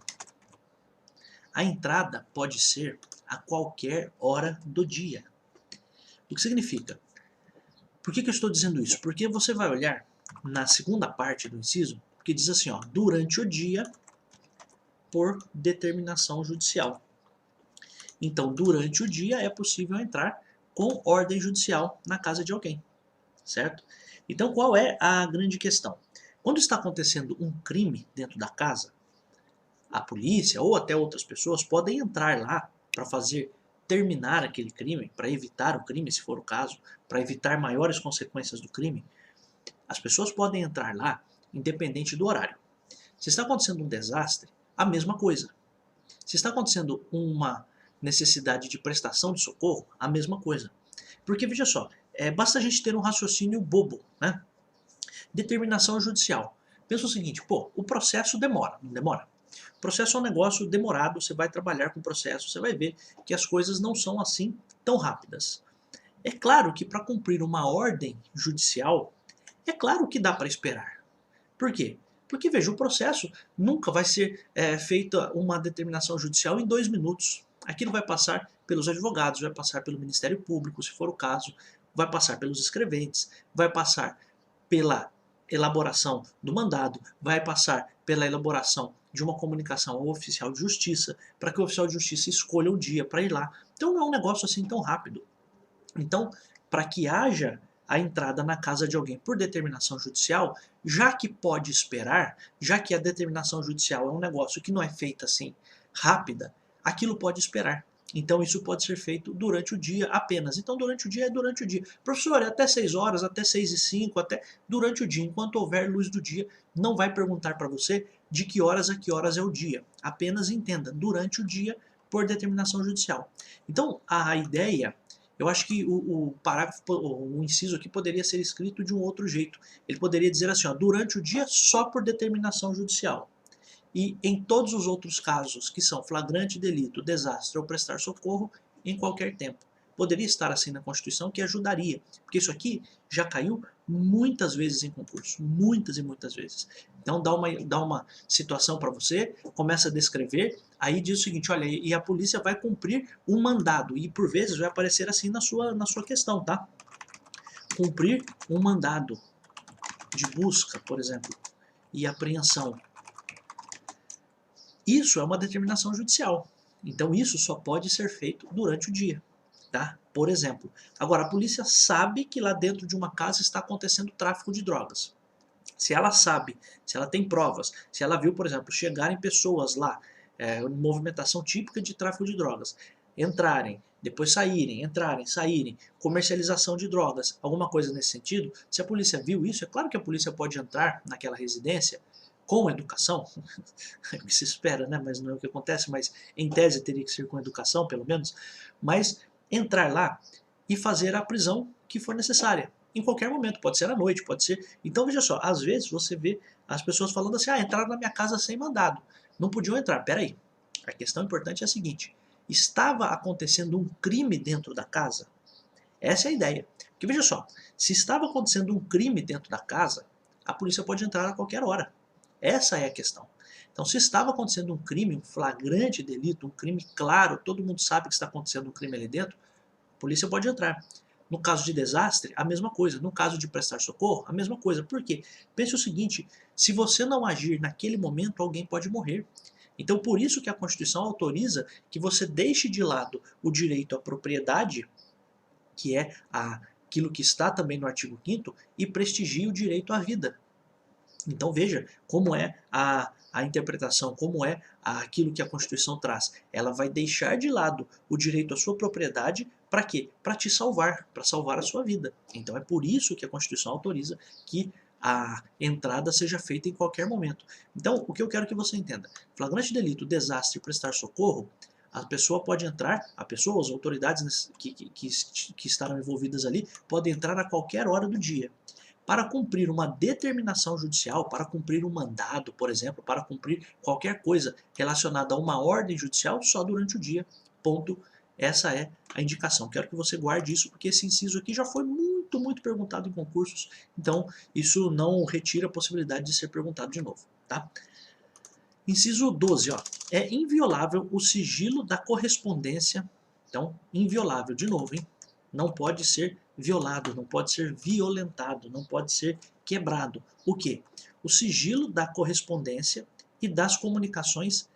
A entrada pode ser a qualquer hora do dia. O que significa? Por que eu estou dizendo isso? Porque você vai olhar na segunda parte do inciso, que diz assim, ó, durante o dia, por determinação judicial. Então, durante o dia é possível entrar com ordem judicial na casa de alguém, certo? Então, qual é a grande questão? Quando está acontecendo um crime dentro da casa, a polícia ou até outras pessoas podem entrar lá para fazer terminar aquele crime, para evitar o crime, se for o caso, para evitar maiores consequências do crime. As pessoas podem entrar lá independente do horário. Se está acontecendo um desastre, a mesma coisa. Se está acontecendo uma necessidade de prestação de socorro, a mesma coisa. Porque, veja só, basta a gente ter um raciocínio bobo, né? Determinação judicial. Pensa o seguinte, pô, o processo demora, não demora? O processo é um negócio demorado, você vai trabalhar com o processo, você vai ver que as coisas não são assim tão rápidas. É claro que para cumprir uma ordem judicial, é claro que dá para esperar. Por quê? Porque, veja, o processo nunca vai ser feita uma determinação judicial em 2 minutos. Aquilo vai passar pelos advogados, vai passar pelo Ministério Público, se for o caso, vai passar pelos escreventes, vai passar pela elaboração do mandado, vai passar pela elaboração de uma comunicação ao oficial de justiça, para que o oficial de justiça escolha o dia para ir lá. Então não é um negócio assim tão rápido. Então, para que haja a entrada na casa de alguém por determinação judicial, já que pode esperar, já que a determinação judicial é um negócio que não é feita assim rápida, aquilo pode esperar. Então isso pode ser feito durante o dia apenas. Então durante o dia é durante o dia. Professor, é até 6 horas, até 6h05, até durante o dia. Enquanto houver luz do dia, não vai perguntar para você de que horas a que horas é o dia. Apenas entenda, durante o dia por determinação judicial. Então a ideia, eu acho que o parágrafo, o inciso aqui poderia ser escrito de um outro jeito. Ele poderia dizer assim, ó, durante o dia só por determinação judicial. E em todos os outros casos, que são flagrante delito, desastre ou prestar socorro, em qualquer tempo. Poderia estar assim na Constituição, que ajudaria, porque isso aqui já caiu muitas vezes em concurso, muitas e muitas vezes. Então dá uma situação para você, começa a descrever, aí diz o seguinte, olha, e a polícia vai cumprir um mandado, e por vezes vai aparecer assim na sua questão, tá? Cumprir um mandado de busca, por exemplo, e apreensão. Isso é uma determinação judicial. Então isso só pode ser feito durante o dia, tá? Por exemplo. Agora, a polícia sabe que lá dentro de uma casa está acontecendo tráfico de drogas. Se ela sabe, se ela tem provas, se ela viu, por exemplo, chegarem pessoas lá, movimentação típica de tráfico de drogas, entrarem, depois saírem, entrarem, saírem, comercialização de drogas, alguma coisa nesse sentido, se a polícia viu isso, é claro que a polícia pode entrar naquela residência com educação, é o que se espera, né? Mas não é o que acontece, mas em tese teria que ser com educação, pelo menos, mas entrar lá e fazer a prisão que for necessária. Em qualquer momento, pode ser à noite, pode ser... Então veja só, às vezes você vê as pessoas falando assim, entraram na minha casa sem mandado, não podiam entrar. Peraí, a questão importante é a seguinte, estava acontecendo um crime dentro da casa? Essa é a ideia. Porque veja só, se estava acontecendo um crime dentro da casa, a polícia pode entrar a qualquer hora. Essa é a questão. Então, se estava acontecendo um crime, um flagrante delito, um crime claro, todo mundo sabe que está acontecendo um crime ali dentro, a polícia pode entrar. No caso de desastre, a mesma coisa. No caso de prestar socorro, a mesma coisa. Por quê? Pense o seguinte, se você não agir naquele momento, alguém pode morrer. Então, por isso que a Constituição autoriza que você deixe de lado o direito à propriedade, que é aquilo que está também no artigo 5º, e prestigie o direito à vida. Então veja como é a interpretação, como é aquilo que a Constituição traz. Ela vai deixar de lado o direito à sua propriedade para quê? Para te salvar, para salvar a sua vida. Então é por isso que a Constituição autoriza que a entrada seja feita em qualquer momento. Então o que eu quero que você entenda, flagrante delito, desastre e prestar socorro, A pessoa pode entrar, a pessoa, as autoridades que estarão envolvidas ali, podem entrar a qualquer hora do dia. Para cumprir uma determinação judicial, para cumprir um mandado, por exemplo, para cumprir qualquer coisa relacionada a uma ordem judicial, só durante o dia. Ponto. Essa é a indicação. Quero que você guarde isso, porque esse inciso aqui já foi muito perguntado em concursos, então isso não retira a possibilidade de ser perguntado de novo, tá? Inciso 12, ó, é inviolável o sigilo da correspondência. Então, inviolável, de novo, hein? Não pode ser violado, não pode ser violentado, não pode ser quebrado. O quê? O sigilo da correspondência e das comunicações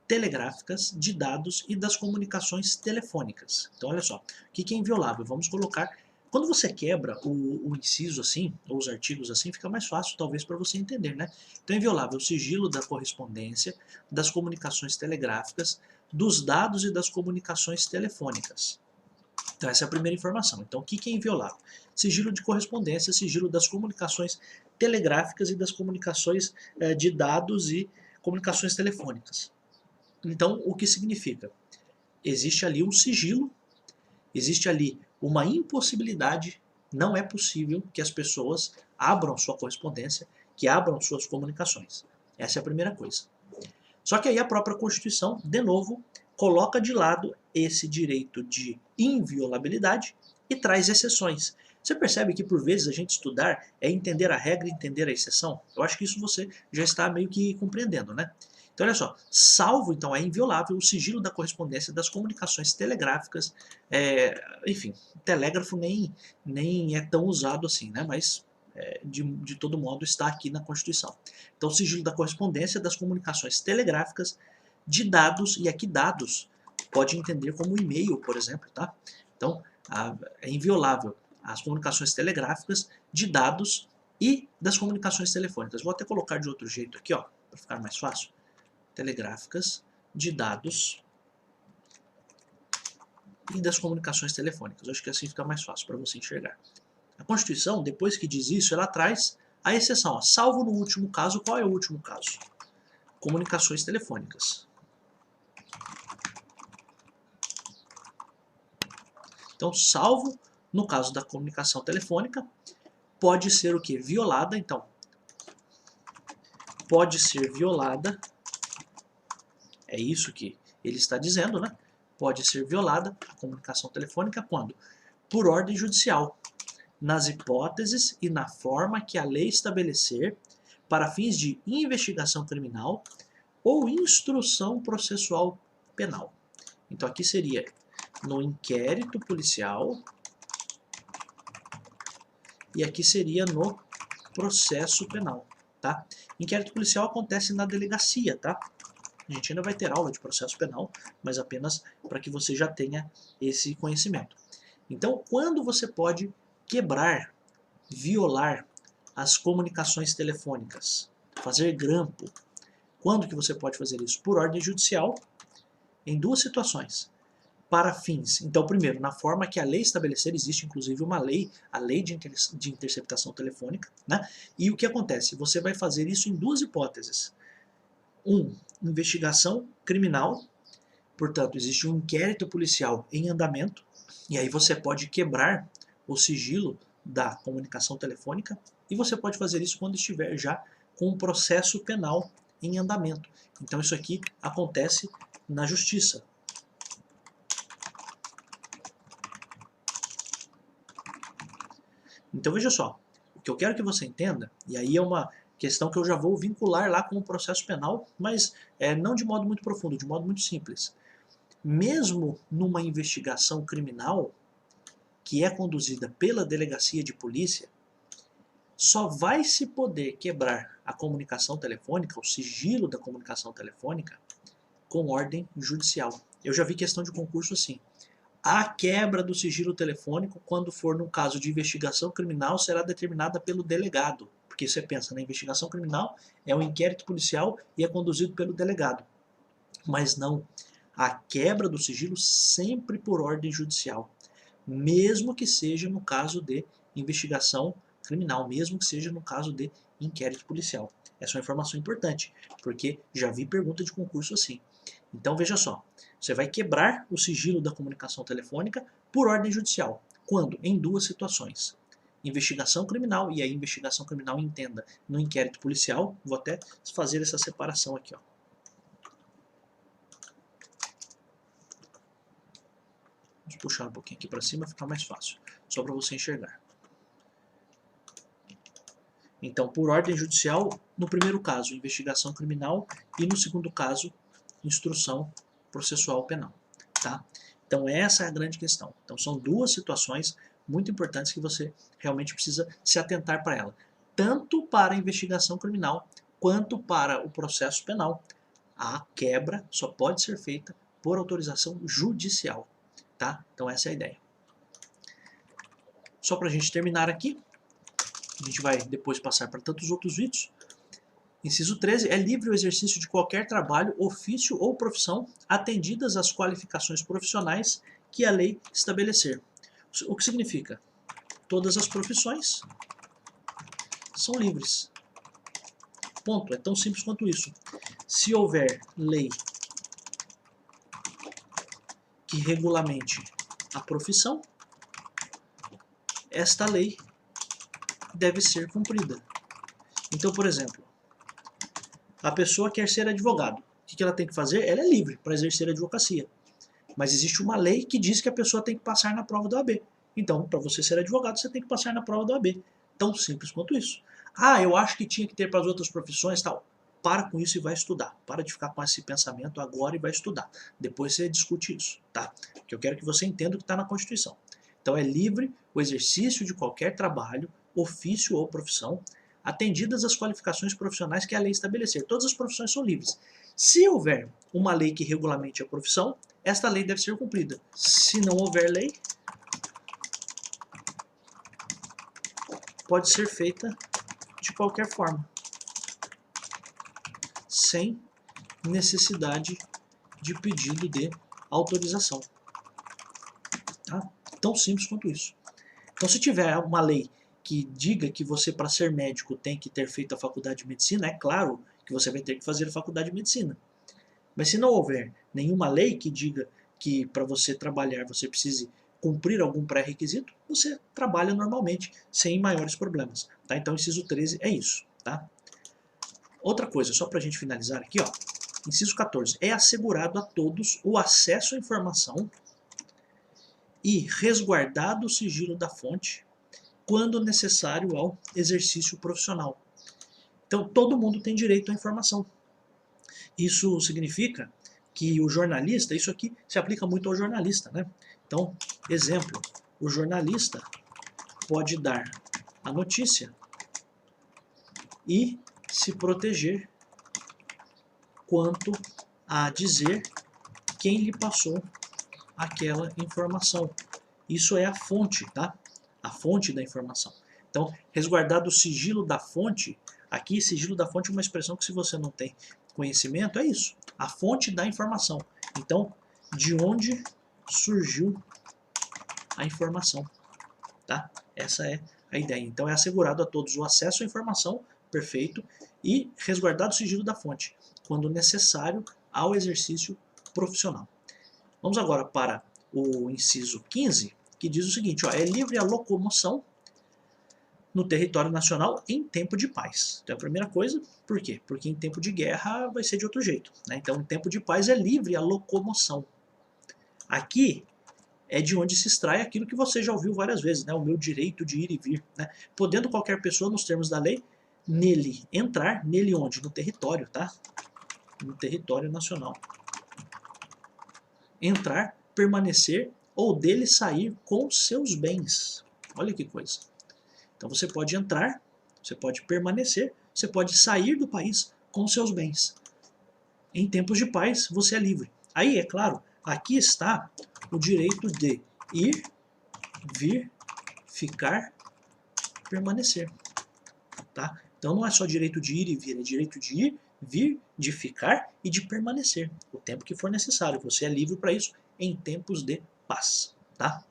telegráficas, de dados e das comunicações telefônicas. Então, olha só, o que é inviolável? Vamos colocar... Quando você quebra o inciso assim, ou os artigos assim, fica mais fácil talvez para você entender, né? Então é inviolável o sigilo da correspondência, das comunicações telegráficas, dos dados e das comunicações telefônicas. Então essa é a primeira informação. Então o que é inviolável? Sigilo de correspondência, sigilo das comunicações telegráficas e das comunicações de dados e comunicações telefônicas. Então o que significa? Existe ali um sigilo, existe ali uma impossibilidade, não é possível que as pessoas abram sua correspondência, que abram suas comunicações. Essa é a primeira coisa. Só que aí a própria Constituição, de novo, coloca de lado esse direito de inviolabilidade e traz exceções. Você percebe que por vezes a gente estudar é entender a regra e entender a exceção? Eu acho que isso você já está meio que compreendendo, né? Então olha só, salvo então é inviolável o sigilo da correspondência das comunicações telegráficas, enfim, telégrafo nem é tão usado assim, né? Mas de todo modo está aqui na Constituição. Então sigilo da correspondência das comunicações telegráficas, de dados, e aqui dados pode entender como e-mail, por exemplo, tá? Então é inviolável as comunicações telegráficas, de dados e das comunicações telefônicas. Vou até colocar de outro jeito aqui, ó, para ficar mais fácil. Telegráficas, de dados e das comunicações telefônicas. Eu acho que assim fica mais fácil para você enxergar. A Constituição, depois que diz isso, ela traz a exceção. Ó, salvo no último caso, qual é o último caso? Comunicações telefônicas. Então, salvo no caso da comunicação telefônica, pode ser o que? Violada. Então, pode ser violada. É isso que ele está dizendo, né? Pode ser violada a comunicação telefônica quando? Por ordem judicial, nas hipóteses e na forma que a lei estabelecer para fins de investigação criminal ou instrução processual penal. Então aqui seria no inquérito policial e aqui seria no processo penal, tá? Inquérito policial acontece na delegacia, tá? A gente ainda vai ter aula de processo penal, mas apenas para que você já tenha esse conhecimento. Então, quando você pode quebrar, violar as comunicações telefônicas, fazer grampo, quando que você pode fazer isso? Por ordem judicial, em duas situações. Para fins, então, primeiro, na forma que a lei estabelecer, existe inclusive uma lei, a lei de interceptação telefônica, né? E o que acontece? Você vai fazer isso em duas hipóteses. Investigação criminal, portanto, existe um inquérito policial em andamento, e aí você pode quebrar o sigilo da comunicação telefônica, e você pode fazer isso quando estiver já com um processo penal em andamento. Então isso aqui acontece na justiça. Então veja só, o que eu quero que você entenda, e aí é uma questão que eu já vou vincular lá com o processo penal, mas não de modo muito profundo, de modo muito simples. Mesmo numa investigação criminal que é conduzida pela delegacia de polícia, só vai se poder quebrar a comunicação telefônica, o sigilo da comunicação telefônica, com ordem judicial. Eu já vi questão de concurso assim. A quebra do sigilo telefônico, quando for no caso de investigação criminal, será determinada pelo delegado. Porque você pensa, na investigação criminal é um inquérito policial e é conduzido pelo delegado. Mas não. A quebra do sigilo sempre por ordem judicial. Mesmo que seja no caso de investigação criminal, mesmo que seja no caso de inquérito policial. Essa é uma informação importante, porque já vi pergunta de concurso assim. Então veja só, você vai quebrar o sigilo da comunicação telefônica por ordem judicial. Quando? Em duas situações. Investigação criminal, e aí investigação criminal entenda no inquérito policial. Vou até fazer essa separação aqui, ó. Vamos puxar um pouquinho aqui para cima, ficar mais fácil, só para você enxergar. Então, por ordem judicial, no primeiro caso, investigação criminal, e no segundo caso, instrução processual penal. Tá? Então, essa é a grande questão. Então, são duas situações muito importantes que você realmente precisa se atentar para ela. Tanto para a investigação criminal, quanto para o processo penal. A quebra só pode ser feita por autorização judicial. Tá? Então, essa é a ideia. Só para a gente terminar aqui, a gente vai depois passar para tantos outros vídeos. Inciso 13. É livre o exercício de qualquer trabalho, ofício ou profissão, atendidas as qualificações profissionais que a lei estabelecer. O que significa? Todas as profissões são livres. Ponto. É tão simples quanto isso. Se houver lei que regulamente a profissão, esta lei deve ser cumprida. Então, por exemplo, a pessoa quer ser advogado. O que ela tem que fazer? Ela é livre para exercer a advocacia. Mas existe uma lei que diz que a pessoa tem que passar na prova da OAB. Então, para você ser advogado, você tem que passar na prova da OAB. Tão simples quanto isso. Ah, eu acho que tinha que ter para as outras profissões, tal. Para com isso e vai estudar. Para de ficar com esse pensamento agora e vai estudar. Depois você discute isso, tá? Porque eu quero que você entenda o que está na Constituição. Então, é livre o exercício de qualquer trabalho, ofício ou profissão, atendidas as qualificações profissionais que a lei estabelecer. Todas as profissões são livres. Se houver uma lei que regulamente a profissão, esta lei deve ser cumprida. Se não houver lei, pode ser feita de qualquer forma, sem necessidade de pedido de autorização. Tá? Tão simples quanto isso. Então, se tiver uma lei que diga que você, para ser médico, tem que ter feito a faculdade de medicina, é claro que você vai ter que fazer a faculdade de medicina. Mas se não houver nenhuma lei que diga que para você trabalhar você precise cumprir algum pré-requisito, você trabalha normalmente, sem maiores problemas. Tá? Então, inciso 13 é isso. Tá? Outra coisa, só para a gente finalizar aqui, ó, inciso 14. É assegurado a todos o acesso à informação e resguardado o sigilo da fonte quando necessário ao exercício profissional. Então, todo mundo tem direito à informação. Isso significa que o jornalista, isso aqui se aplica muito ao jornalista, né? Então, exemplo, o jornalista pode dar a notícia e se proteger quanto a dizer quem lhe passou aquela informação. Isso é a fonte, tá? A fonte da informação. Então, resguardado o sigilo da fonte, aqui sigilo da fonte é uma expressão que, se você não tem conhecimento, é isso, a fonte da informação. Então, de onde surgiu a informação, tá? Essa é a ideia. Então, é assegurado a todos o acesso à informação, perfeito, e resguardado o sigilo da fonte, quando necessário ao exercício profissional. Vamos agora para o inciso 15, que diz o seguinte, ó, é livre a locomoção no território nacional em tempo de paz. Então, a primeira coisa, por quê? Porque em tempo de guerra vai ser de outro jeito, né? Então, em tempo de paz é livre a locomoção. Aqui é de onde se extrai aquilo que você já ouviu várias vezes, né? O meu direito de ir e vir, né? Podendo qualquer pessoa, nos termos da lei, nele entrar, nele onde? No território, tá? No território nacional. Entrar, permanecer ou dele sair com seus bens. Olha que coisa. Então você pode entrar, você pode permanecer, você pode sair do país com seus bens. Em tempos de paz, você é livre. Aí, é claro, aqui está o direito de ir, vir, ficar, permanecer. Tá? Então não é só direito de ir e vir, é direito de ir, vir, de ficar e de permanecer. O tempo que for necessário. Você é livre para isso em tempos de paz. Tá?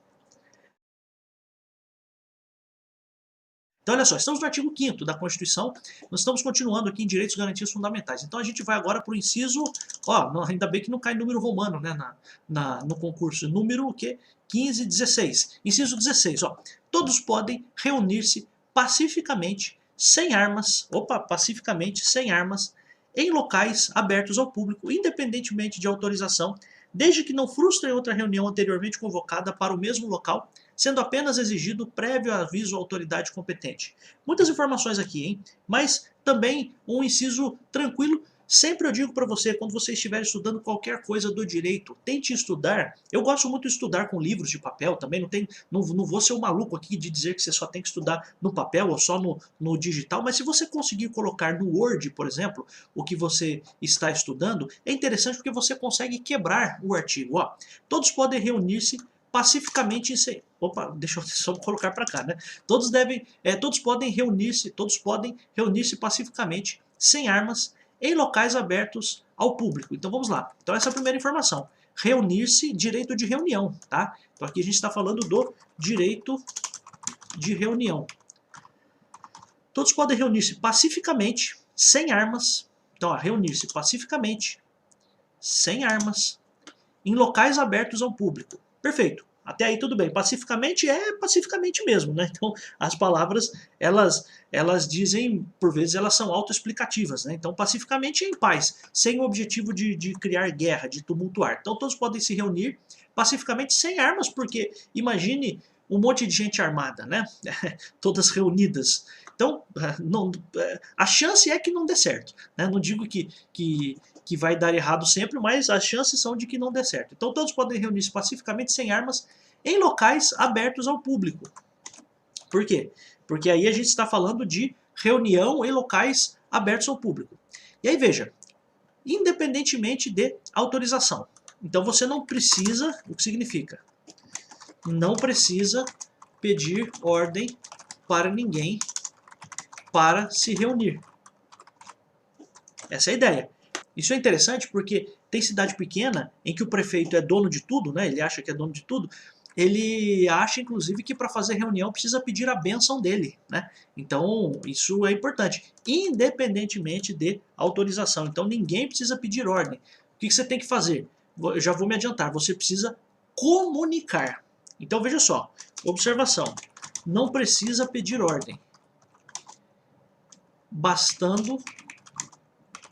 Então, olha só, estamos no artigo 5º da Constituição, nós estamos continuando aqui em direitos e garantias fundamentais. Então, a gente vai agora para o inciso, ainda bem que não cai número romano, né, no concurso, número o quê? 15, 16. Inciso 16, todos podem reunir-se pacificamente, sem armas, em locais abertos ao público, independentemente de autorização, desde que não frustrem outra reunião anteriormente convocada para o mesmo local, sendo apenas exigido prévio aviso à autoridade competente. Muitas informações aqui, hein? Mas também um inciso tranquilo. Sempre eu digo para você, quando você estiver estudando qualquer coisa do direito, tente estudar. Eu gosto muito de estudar com livros de papel também, não vou ser um maluco aqui de dizer que você só tem que estudar no papel ou só no digital, mas se você conseguir colocar no Word, por exemplo, o que você está estudando, é interessante porque você consegue quebrar o artigo. Todos podem reunir-se pacificamente em... deixa eu só colocar para cá, né? Todos podem reunir-se pacificamente, sem armas, em locais abertos ao público. Então vamos lá. Então essa é a primeira informação. Reunir-se, direito de reunião, tá? Então aqui a gente está falando do direito de reunião. Todos podem reunir-se pacificamente, sem armas. Então, reunir-se pacificamente, sem armas, em locais abertos ao público. Perfeito. Até aí tudo bem. Pacificamente é pacificamente mesmo, né? Então, as palavras, elas dizem, por vezes, elas são autoexplicativas, né? Então, pacificamente é em paz, sem o objetivo de criar guerra, de tumultuar. Então, todos podem se reunir pacificamente sem armas, porque imagine um monte de gente armada, né? Todas reunidas. Então, a chance é que não dê certo, né? Não digo que vai dar errado sempre, mas as chances são de que não dê certo. Então todos podem reunir-se pacificamente sem armas em locais abertos ao público. Por quê? Porque aí a gente está falando de reunião em locais abertos ao público. E aí veja, independentemente de autorização. Então você não precisa, o que significa? Não precisa pedir ordem para ninguém para se reunir. Essa é a ideia. Isso é interessante porque tem cidade pequena em que o prefeito é dono de tudo, né? Ele acha que é dono de tudo. Ele acha, inclusive, que para fazer reunião precisa pedir a bênção dele, né? Então, isso é importante, independentemente de autorização. Então, ninguém precisa pedir ordem. O que você tem que fazer? Eu já vou me adiantar. Você precisa comunicar. Então, veja só. Observação. Não precisa pedir ordem. Bastando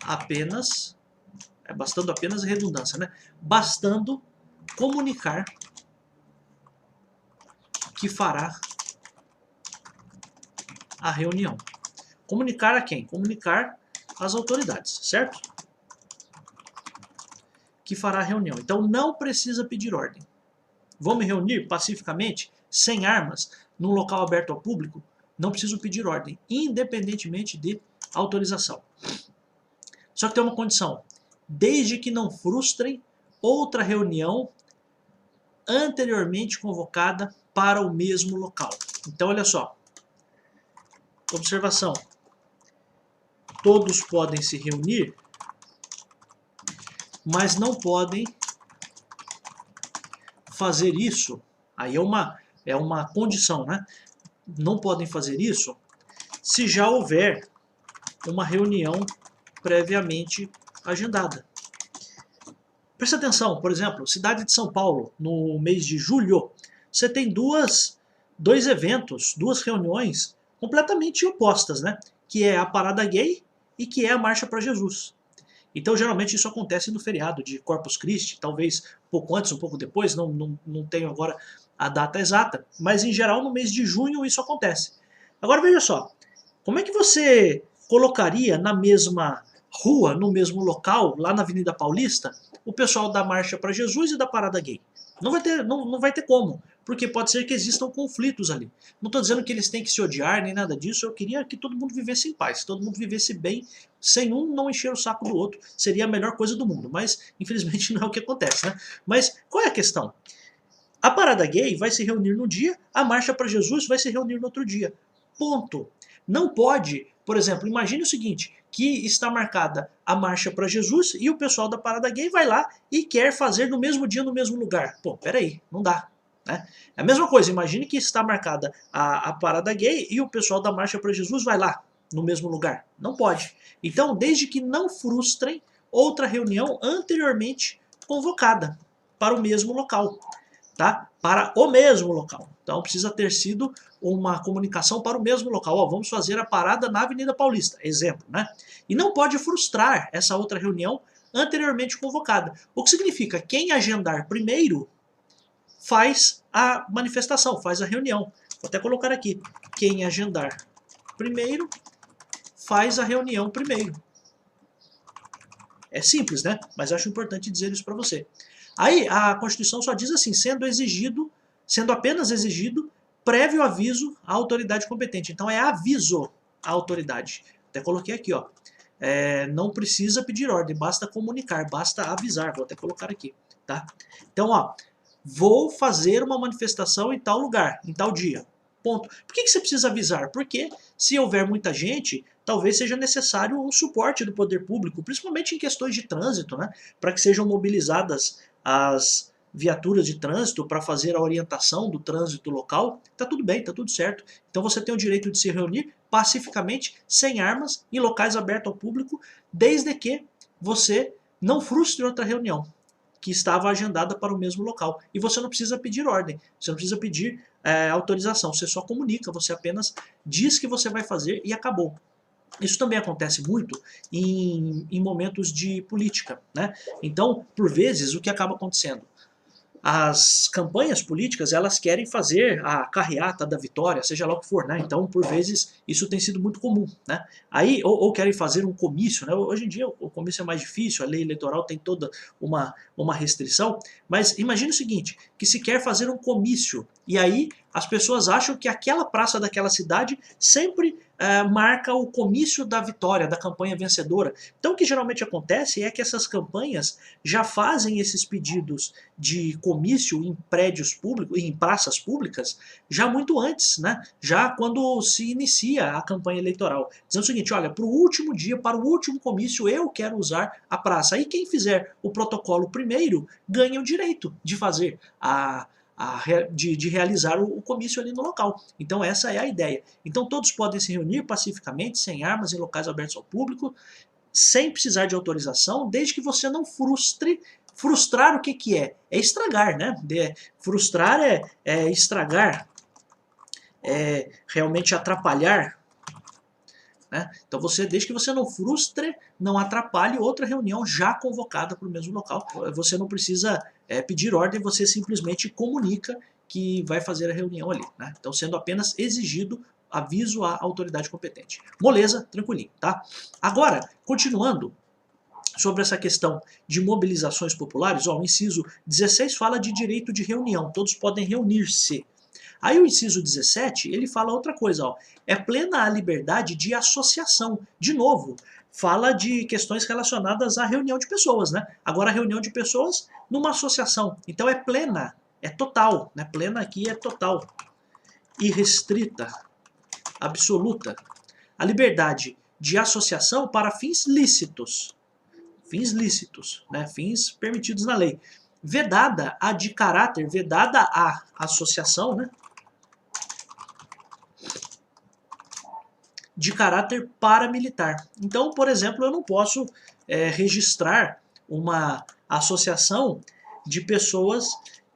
apenas a redundância, né? Bastando comunicar que fará a reunião. Comunicar a quem? Comunicar às autoridades, certo? Que fará a reunião. Então não precisa pedir ordem. Vou me reunir pacificamente, sem armas, num local aberto ao público? Não preciso pedir ordem, independentemente de autorização. Só que tem uma condição. Desde que não frustrem outra reunião anteriormente convocada para o mesmo local. Então, olha só. Observação. Todos podem se reunir, mas não podem fazer isso. Aí é uma condição, né? Não podem fazer isso se já houver uma reunião previamente agendada. Presta atenção, por exemplo, cidade de São Paulo, no mês de julho, você tem dois eventos, duas reuniões completamente opostas, né? Que é a Parada Gay e que é a Marcha para Jesus. Então, geralmente, isso acontece no feriado de Corpus Christi, talvez um pouco antes, um pouco depois, não tenho agora a data exata, mas, em geral, no mês de junho isso acontece. Agora, veja só, como é que você colocaria na mesma rua, no mesmo local, lá na Avenida Paulista, o pessoal da Marcha para Jesus e da Parada Gay? Não vai ter como, porque pode ser que existam conflitos ali. Não estou dizendo que eles têm que se odiar, nem nada disso, eu queria que todo mundo vivesse em paz, todo mundo vivesse bem, sem um não encher o saco do outro, seria a melhor coisa do mundo, mas infelizmente não é o que acontece, né? Mas qual é a questão? A Parada Gay vai se reunir num dia, a Marcha para Jesus vai se reunir no outro dia. Ponto. Não pode, por exemplo, imagine o seguinte, que está marcada a Marcha para Jesus e o pessoal da Parada Gay vai lá e quer fazer no mesmo dia, no mesmo lugar. Pô, peraí, não dá. né? É a mesma coisa, imagine que está marcada a parada gay e o pessoal da Marcha para Jesus vai lá, no mesmo lugar. Não pode. Então, desde que não frustrem outra reunião anteriormente convocada para o mesmo local, tá? Para o mesmo local. Então precisa ter sido uma comunicação para o mesmo local. Ó, vamos fazer a parada na Avenida Paulista, exemplo, né? E não pode frustrar essa outra reunião anteriormente convocada. O que significa quem agendar primeiro faz a manifestação, faz a reunião. Vou até colocar aqui. Quem agendar primeiro faz a reunião primeiro. É simples, né? Mas acho importante dizer isso para você. Aí a Constituição só diz assim, sendo apenas exigido prévio aviso à autoridade competente. Então é aviso à autoridade. Até coloquei aqui, ó. Não precisa pedir ordem, basta comunicar, basta avisar. Vou até colocar aqui, tá? Então, ó, vou fazer uma manifestação em tal lugar, em tal dia. Ponto. Por que você precisa avisar? Porque se houver muita gente, talvez seja necessário um suporte do poder público, principalmente em questões de trânsito, né? Para que sejam mobilizadas as viaturas de trânsito para fazer a orientação do trânsito local. Tá tudo bem, tá tudo certo. Então você tem o direito de se reunir pacificamente, sem armas, em locais abertos ao público, desde que você não frustre outra reunião que estava agendada para o mesmo local. E você não precisa pedir ordem, você não precisa pedir autorização, você só comunica, você apenas diz que você vai fazer e acabou. Isso também acontece muito em momentos de política, né? Então, por vezes, o que acaba acontecendo? As campanhas políticas, elas querem fazer a carreata da vitória, seja lá o que for, né? Então, por vezes, isso tem sido muito comum, né? Aí, ou querem fazer um comício, né? Hoje em dia o comício é mais difícil, a lei eleitoral tem toda uma restrição, mas imagine o seguinte, que se quer fazer um comício, e aí as pessoas acham que aquela praça daquela cidade sempre marca o comício da vitória, da campanha vencedora. Então o que geralmente acontece é que essas campanhas já fazem esses pedidos de comício em prédios públicos, em praças públicas, já muito antes, né? Já quando se inicia a campanha eleitoral. Dizendo o seguinte, olha, para o último dia, para o último comício, eu quero usar a praça. Aí quem fizer o protocolo primeiro ganha o direito de fazer de realizar o comício ali no local. Então essa é a ideia. Então todos podem se reunir pacificamente, sem armas, em locais abertos ao público, sem precisar de autorização, desde que você não frustre. Frustrar o que é? É estragar, né? Frustrar é estragar, é realmente atrapalhar. Né? Então desde que você não frustre, não atrapalhe outra reunião já convocada para o mesmo local. Você não precisa pedir ordem, você simplesmente comunica que vai fazer a reunião ali. Né? Então sendo apenas exigido aviso à autoridade competente. Moleza, tranquilinho, tá? Agora, continuando sobre essa questão de mobilizações populares, ó, o inciso 16 fala de direito de reunião, todos podem reunir-se. Aí o inciso 17, ele fala outra coisa, ó, é plena a liberdade de associação. De novo, fala de questões relacionadas à reunião de pessoas, né? Agora a reunião de pessoas numa associação. Então é plena, é total, né? Plena aqui é total, irrestrita, absoluta. A liberdade de associação para fins lícitos, né? Fins permitidos na lei. Vedada a de caráter, vedada a associação, né? De caráter paramilitar. Então, por exemplo, eu não posso registrar uma associação de pessoas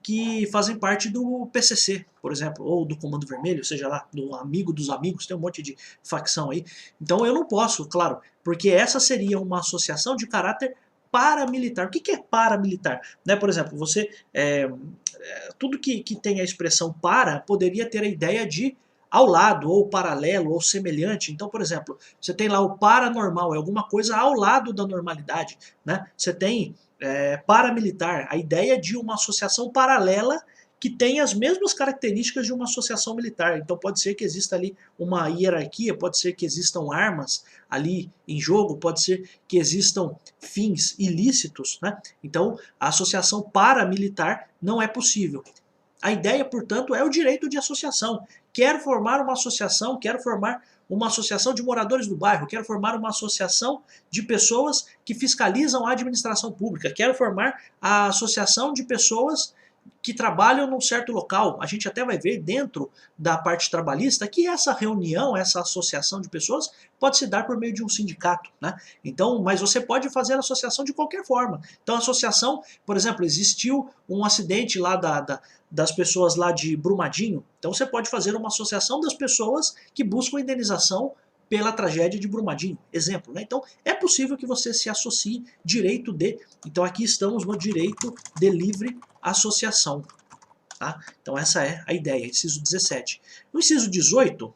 que fazem parte do PCC, por exemplo, ou do Comando Vermelho, seja lá, do amigo dos amigos, tem um monte de facção aí. Então eu não posso, claro, porque essa seria uma associação de caráter paramilitar. O que é paramilitar? Né, por exemplo, você tudo que tem a expressão para poderia ter a ideia de ao lado, ou paralelo, ou semelhante. Então, por exemplo, você tem lá o paranormal, é alguma coisa ao lado da normalidade. Né? Você tem paramilitar, a ideia de uma associação paralela que tem as mesmas características de uma associação militar. Então pode ser que exista ali uma hierarquia, pode ser que existam armas ali em jogo, pode ser que existam fins ilícitos. Né? Então a associação paramilitar não é possível. A ideia, portanto, é o direito de associação. Quero formar uma associação, de moradores do bairro, quero formar uma associação de pessoas que fiscalizam a administração pública, quero formar a associação de pessoas que trabalham num certo local. A gente até vai ver dentro da parte trabalhista que essa reunião, essa associação de pessoas pode se dar por meio de um sindicato, né? Então, mas você pode fazer a associação de qualquer forma. Então, a associação, por exemplo, existiu um acidente lá das pessoas lá de Brumadinho. Então, você pode fazer uma associação das pessoas que buscam indenização pela tragédia de Brumadinho, exemplo, né? Então, é possível que você se associe direito de... Então, aqui estamos no direito de livre associação, tá? Então, essa é a ideia, inciso 17. No inciso 18,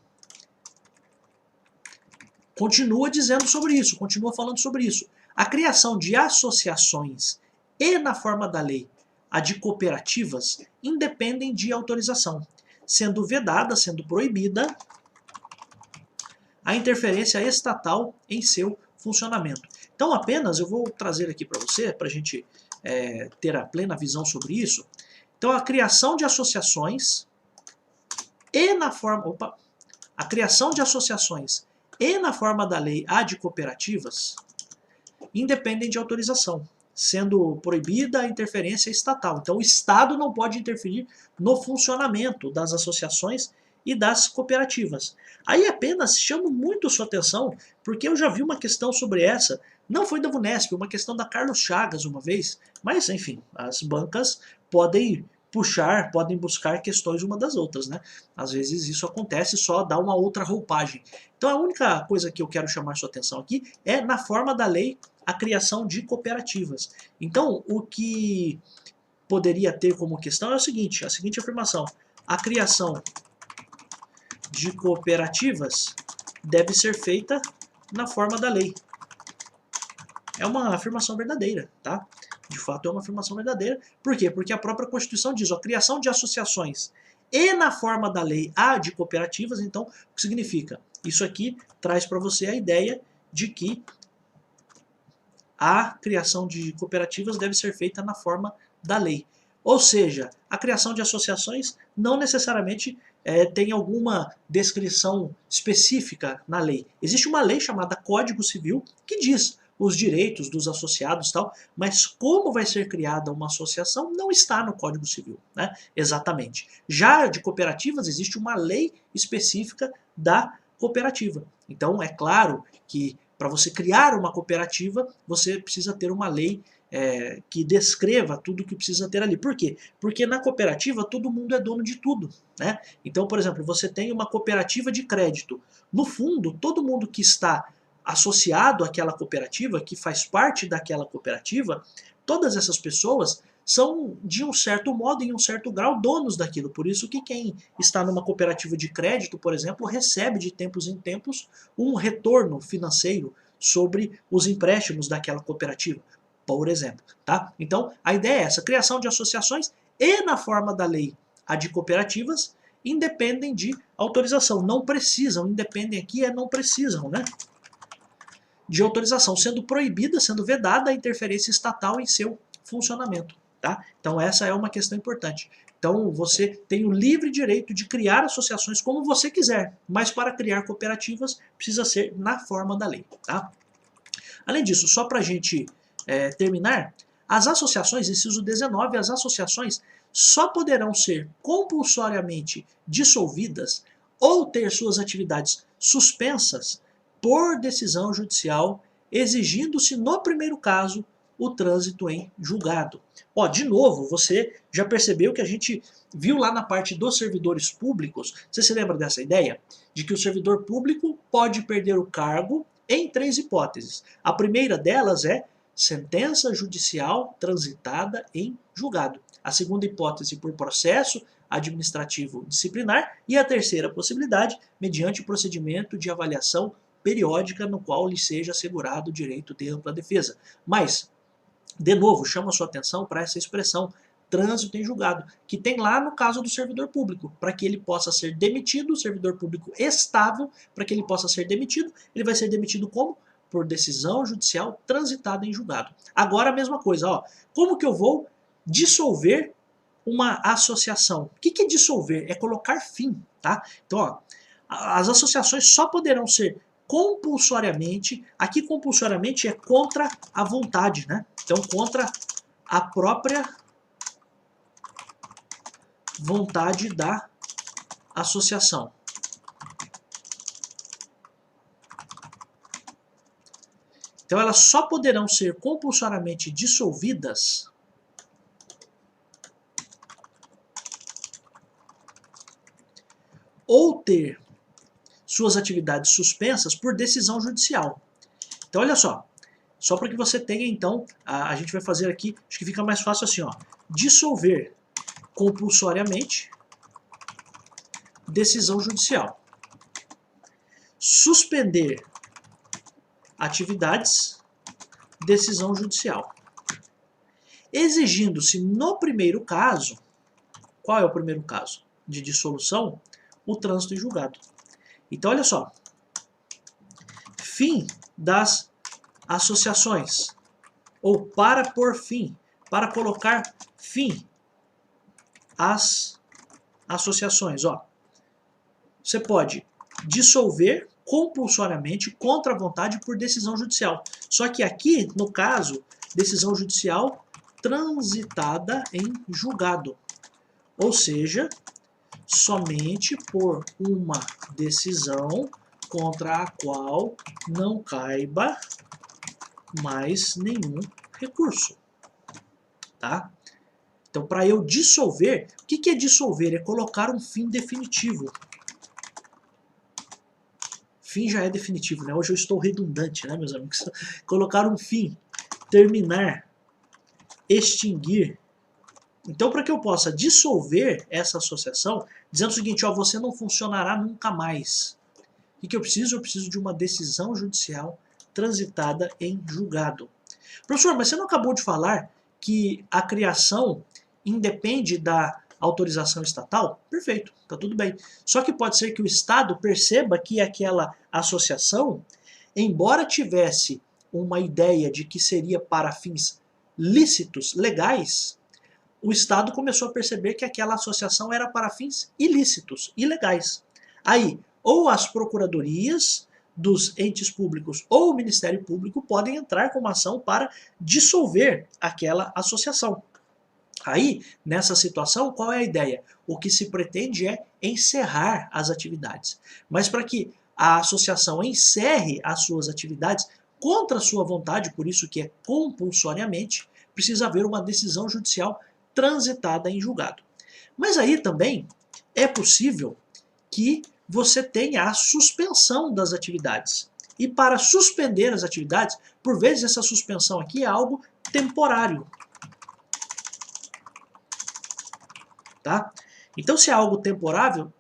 continua dizendo sobre isso, continua falando sobre isso. A criação de associações e, na forma da lei, a de cooperativas, independem de autorização, sendo vedada, sendo proibida, a interferência estatal em seu funcionamento. Então, apenas eu vou trazer aqui para você, para a gente ter a plena visão sobre isso. Então, a criação de associações e na forma... a criação de associações e na forma da lei a de cooperativas independem de autorização, sendo proibida a interferência estatal. Então, o Estado não pode interferir no funcionamento das associações e das cooperativas. Aí apenas chamo muito sua atenção, porque eu já vi uma questão sobre essa, não foi da VUNESP, uma questão da Carlos Chagas uma vez, mas enfim, as bancas podem puxar, podem buscar questões uma das outras, né? Às vezes isso acontece, só dá uma outra roupagem. Então a única coisa que eu quero chamar sua atenção aqui é na forma da lei a criação de cooperativas. Então o que poderia ter como questão é o seguinte, a seguinte afirmação: a criação de cooperativas deve ser feita na forma da lei. É uma afirmação verdadeira, tá? De fato é uma afirmação verdadeira. Por quê? Porque a própria Constituição diz, a criação de associações e na forma da lei a de cooperativas. Então, o que significa? Isso aqui traz para você a ideia de que a criação de cooperativas deve ser feita na forma da lei. Ou seja, a criação de associações não necessariamente tem alguma descrição específica na lei. Existe uma lei chamada Código Civil que diz os direitos dos associados e tal, mas como vai ser criada uma associação não está no Código Civil, né? Exatamente. Já de cooperativas existe uma lei específica da cooperativa. Então é claro que para você criar uma cooperativa, você precisa ter uma lei que descreva tudo que precisa ter ali. Por quê? Porque na cooperativa todo mundo é dono de tudo, né? Então, por exemplo, você tem uma cooperativa de crédito. No fundo, todo mundo que está associado àquela cooperativa, que faz parte daquela cooperativa, todas essas pessoas são, de um certo modo, em um certo grau, donos daquilo. Por isso que quem está numa cooperativa de crédito, por exemplo, recebe de tempos em tempos um retorno financeiro sobre os empréstimos daquela cooperativa, por exemplo. Tá? Então, a ideia é essa, criação de associações e, na forma da lei, a de cooperativas, independem de autorização. Não precisam, independem aqui não precisam, né? De autorização, sendo proibida, sendo vedada a interferência estatal em seu funcionamento. Tá? Então essa é uma questão importante. Então você tem o livre direito de criar associações como você quiser, mas para criar cooperativas precisa ser na forma da lei. Tá? Além disso, só para a gente terminar, as associações, inciso 19, as associações só poderão ser compulsoriamente dissolvidas ou ter suas atividades suspensas por decisão judicial, exigindo-se no primeiro caso o trânsito em julgado. Ó, de novo, você já percebeu que a gente viu lá na parte dos servidores públicos, você se lembra dessa ideia? De que o servidor público pode perder o cargo em 3 hipóteses. A primeira delas é sentença judicial transitada em julgado. A segunda hipótese por processo administrativo disciplinar e a terceira possibilidade mediante procedimento de avaliação periódica no qual lhe seja assegurado o direito de ampla defesa. Mas, de novo, chamo a sua atenção para essa expressão trânsito em julgado, que tem lá no caso do servidor público, para que ele possa ser demitido, o servidor público estável, para que ele possa ser demitido, ele vai ser demitido como? Por decisão judicial transitada em julgado. Agora a mesma coisa, ó, como que eu vou dissolver uma associação? O que é dissolver? É colocar fim, tá? Então, ó, as associações só poderão ser compulsoriamente, aqui compulsoriamente é contra a vontade, né? Então contra a própria vontade da associação. Então elas só poderão ser compulsoriamente dissolvidas ou ter suas atividades suspensas por decisão judicial. Então olha só para que você tenha então, a gente vai fazer aqui, acho que fica mais fácil assim, ó, dissolver compulsoriamente, decisão judicial. Suspender atividades, decisão judicial. Exigindo-se no primeiro caso, qual é o primeiro caso de dissolução? O trânsito em julgado. Então olha só, fim das associações, ou para pôr fim, para colocar fim às associações. Ó, você pode dissolver compulsoriamente contra a vontade por decisão judicial. Só que aqui, no caso, decisão judicial transitada em julgado. Ou seja, somente por uma decisão contra a qual não caiba mais nenhum recurso. Tá? Então, para eu dissolver, o que é dissolver? É colocar um fim definitivo. Fim já é definitivo, né? Hoje eu estou redundante, né, meus amigos? Colocar um fim, terminar, extinguir. Então, para que eu possa dissolver essa associação, dizendo o seguinte, ó, você não funcionará nunca mais. O que eu preciso? Eu preciso de uma decisão judicial transitada em julgado. Professor, mas você não acabou de falar que a criação independe da autorização estatal? Perfeito, tá tudo bem. Só que pode ser que o Estado perceba que aquela associação, embora tivesse uma ideia de que seria para fins lícitos, legais, o Estado começou a perceber que aquela associação era para fins ilícitos, ilegais. Aí, ou as procuradorias dos entes públicos ou o Ministério Público podem entrar com uma ação para dissolver aquela associação. Aí, nessa situação, qual é a ideia? O que se pretende é encerrar as atividades. Mas para que a associação encerre as suas atividades contra a sua vontade, por isso que é compulsoriamente, precisa haver uma decisão judicial transitada em julgado. Mas aí também é possível que você tenha a suspensão das atividades. E para suspender as atividades, por vezes essa suspensão aqui é algo temporário. Tá? Então, se é algo temporário,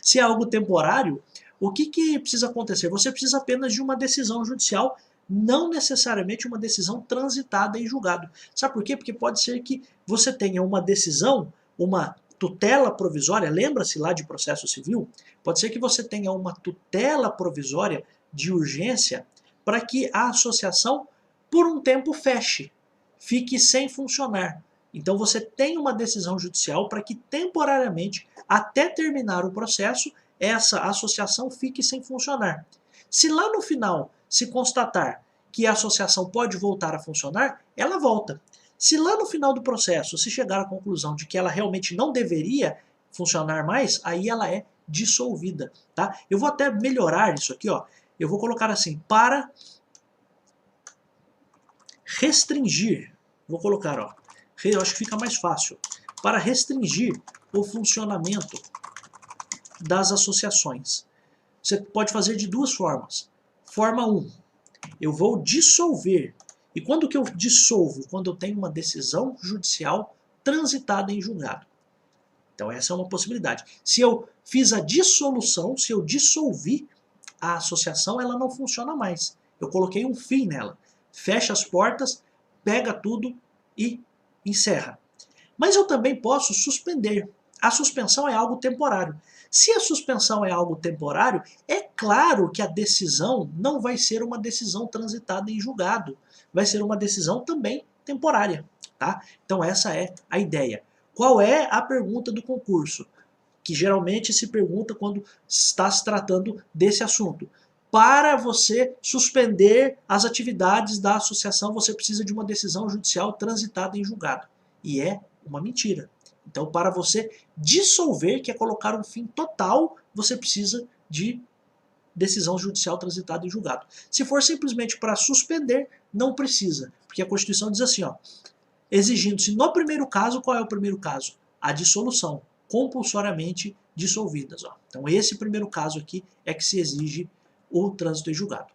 se é algo temporário, o que precisa acontecer? Você precisa apenas de uma decisão judicial, não necessariamente uma decisão transitada em julgado. Sabe por quê? Porque pode ser que você tenha uma decisão, uma tutela provisória, lembra-se lá de processo civil? Pode ser que você tenha uma tutela provisória de urgência para que a associação, por um tempo, feche, fique sem funcionar. Então você tem uma decisão judicial para que temporariamente, até terminar o processo, essa associação fique sem funcionar. Se lá no final se constatar que a associação pode voltar a funcionar, ela volta. Se lá no final do processo se chegar à conclusão de que ela realmente não deveria funcionar mais, aí ela é dissolvida. Tá? Eu vou até melhorar isso aqui. Ó. Eu vou colocar assim, para restringir. Vou colocar, ó. Eu acho que fica mais fácil. Para restringir o funcionamento das associações. Você pode fazer de duas formas. Forma 1. Eu vou dissolver. E quando que eu dissolvo? Quando eu tenho uma decisão judicial transitada em julgado. Então essa é uma possibilidade. Se eu fiz a dissolução, se eu dissolvi a associação, ela não funciona mais. Eu coloquei um fim nela. Fecha as portas, pega tudo e encerra. Mas eu também posso suspender. A suspensão é algo temporário. Se a suspensão é algo temporário, é claro que a decisão não vai ser uma decisão transitada em julgado. Vai ser uma decisão também temporária. Tá? Então essa é a ideia. Qual é a pergunta do concurso? Que geralmente se pergunta quando está se tratando desse assunto. Para você suspender as atividades da associação, você precisa de uma decisão judicial transitada em julgado. E é uma mentira. Então, para você dissolver, que é colocar um fim total, você precisa de decisão judicial transitada em julgado. Se for simplesmente para suspender, não precisa, porque a Constituição diz assim, ó, exigindo-se no primeiro caso, qual é o primeiro caso? A dissolução, compulsoriamente dissolvidas. Ó. Então esse primeiro caso aqui é que se exige o trânsito em julgado.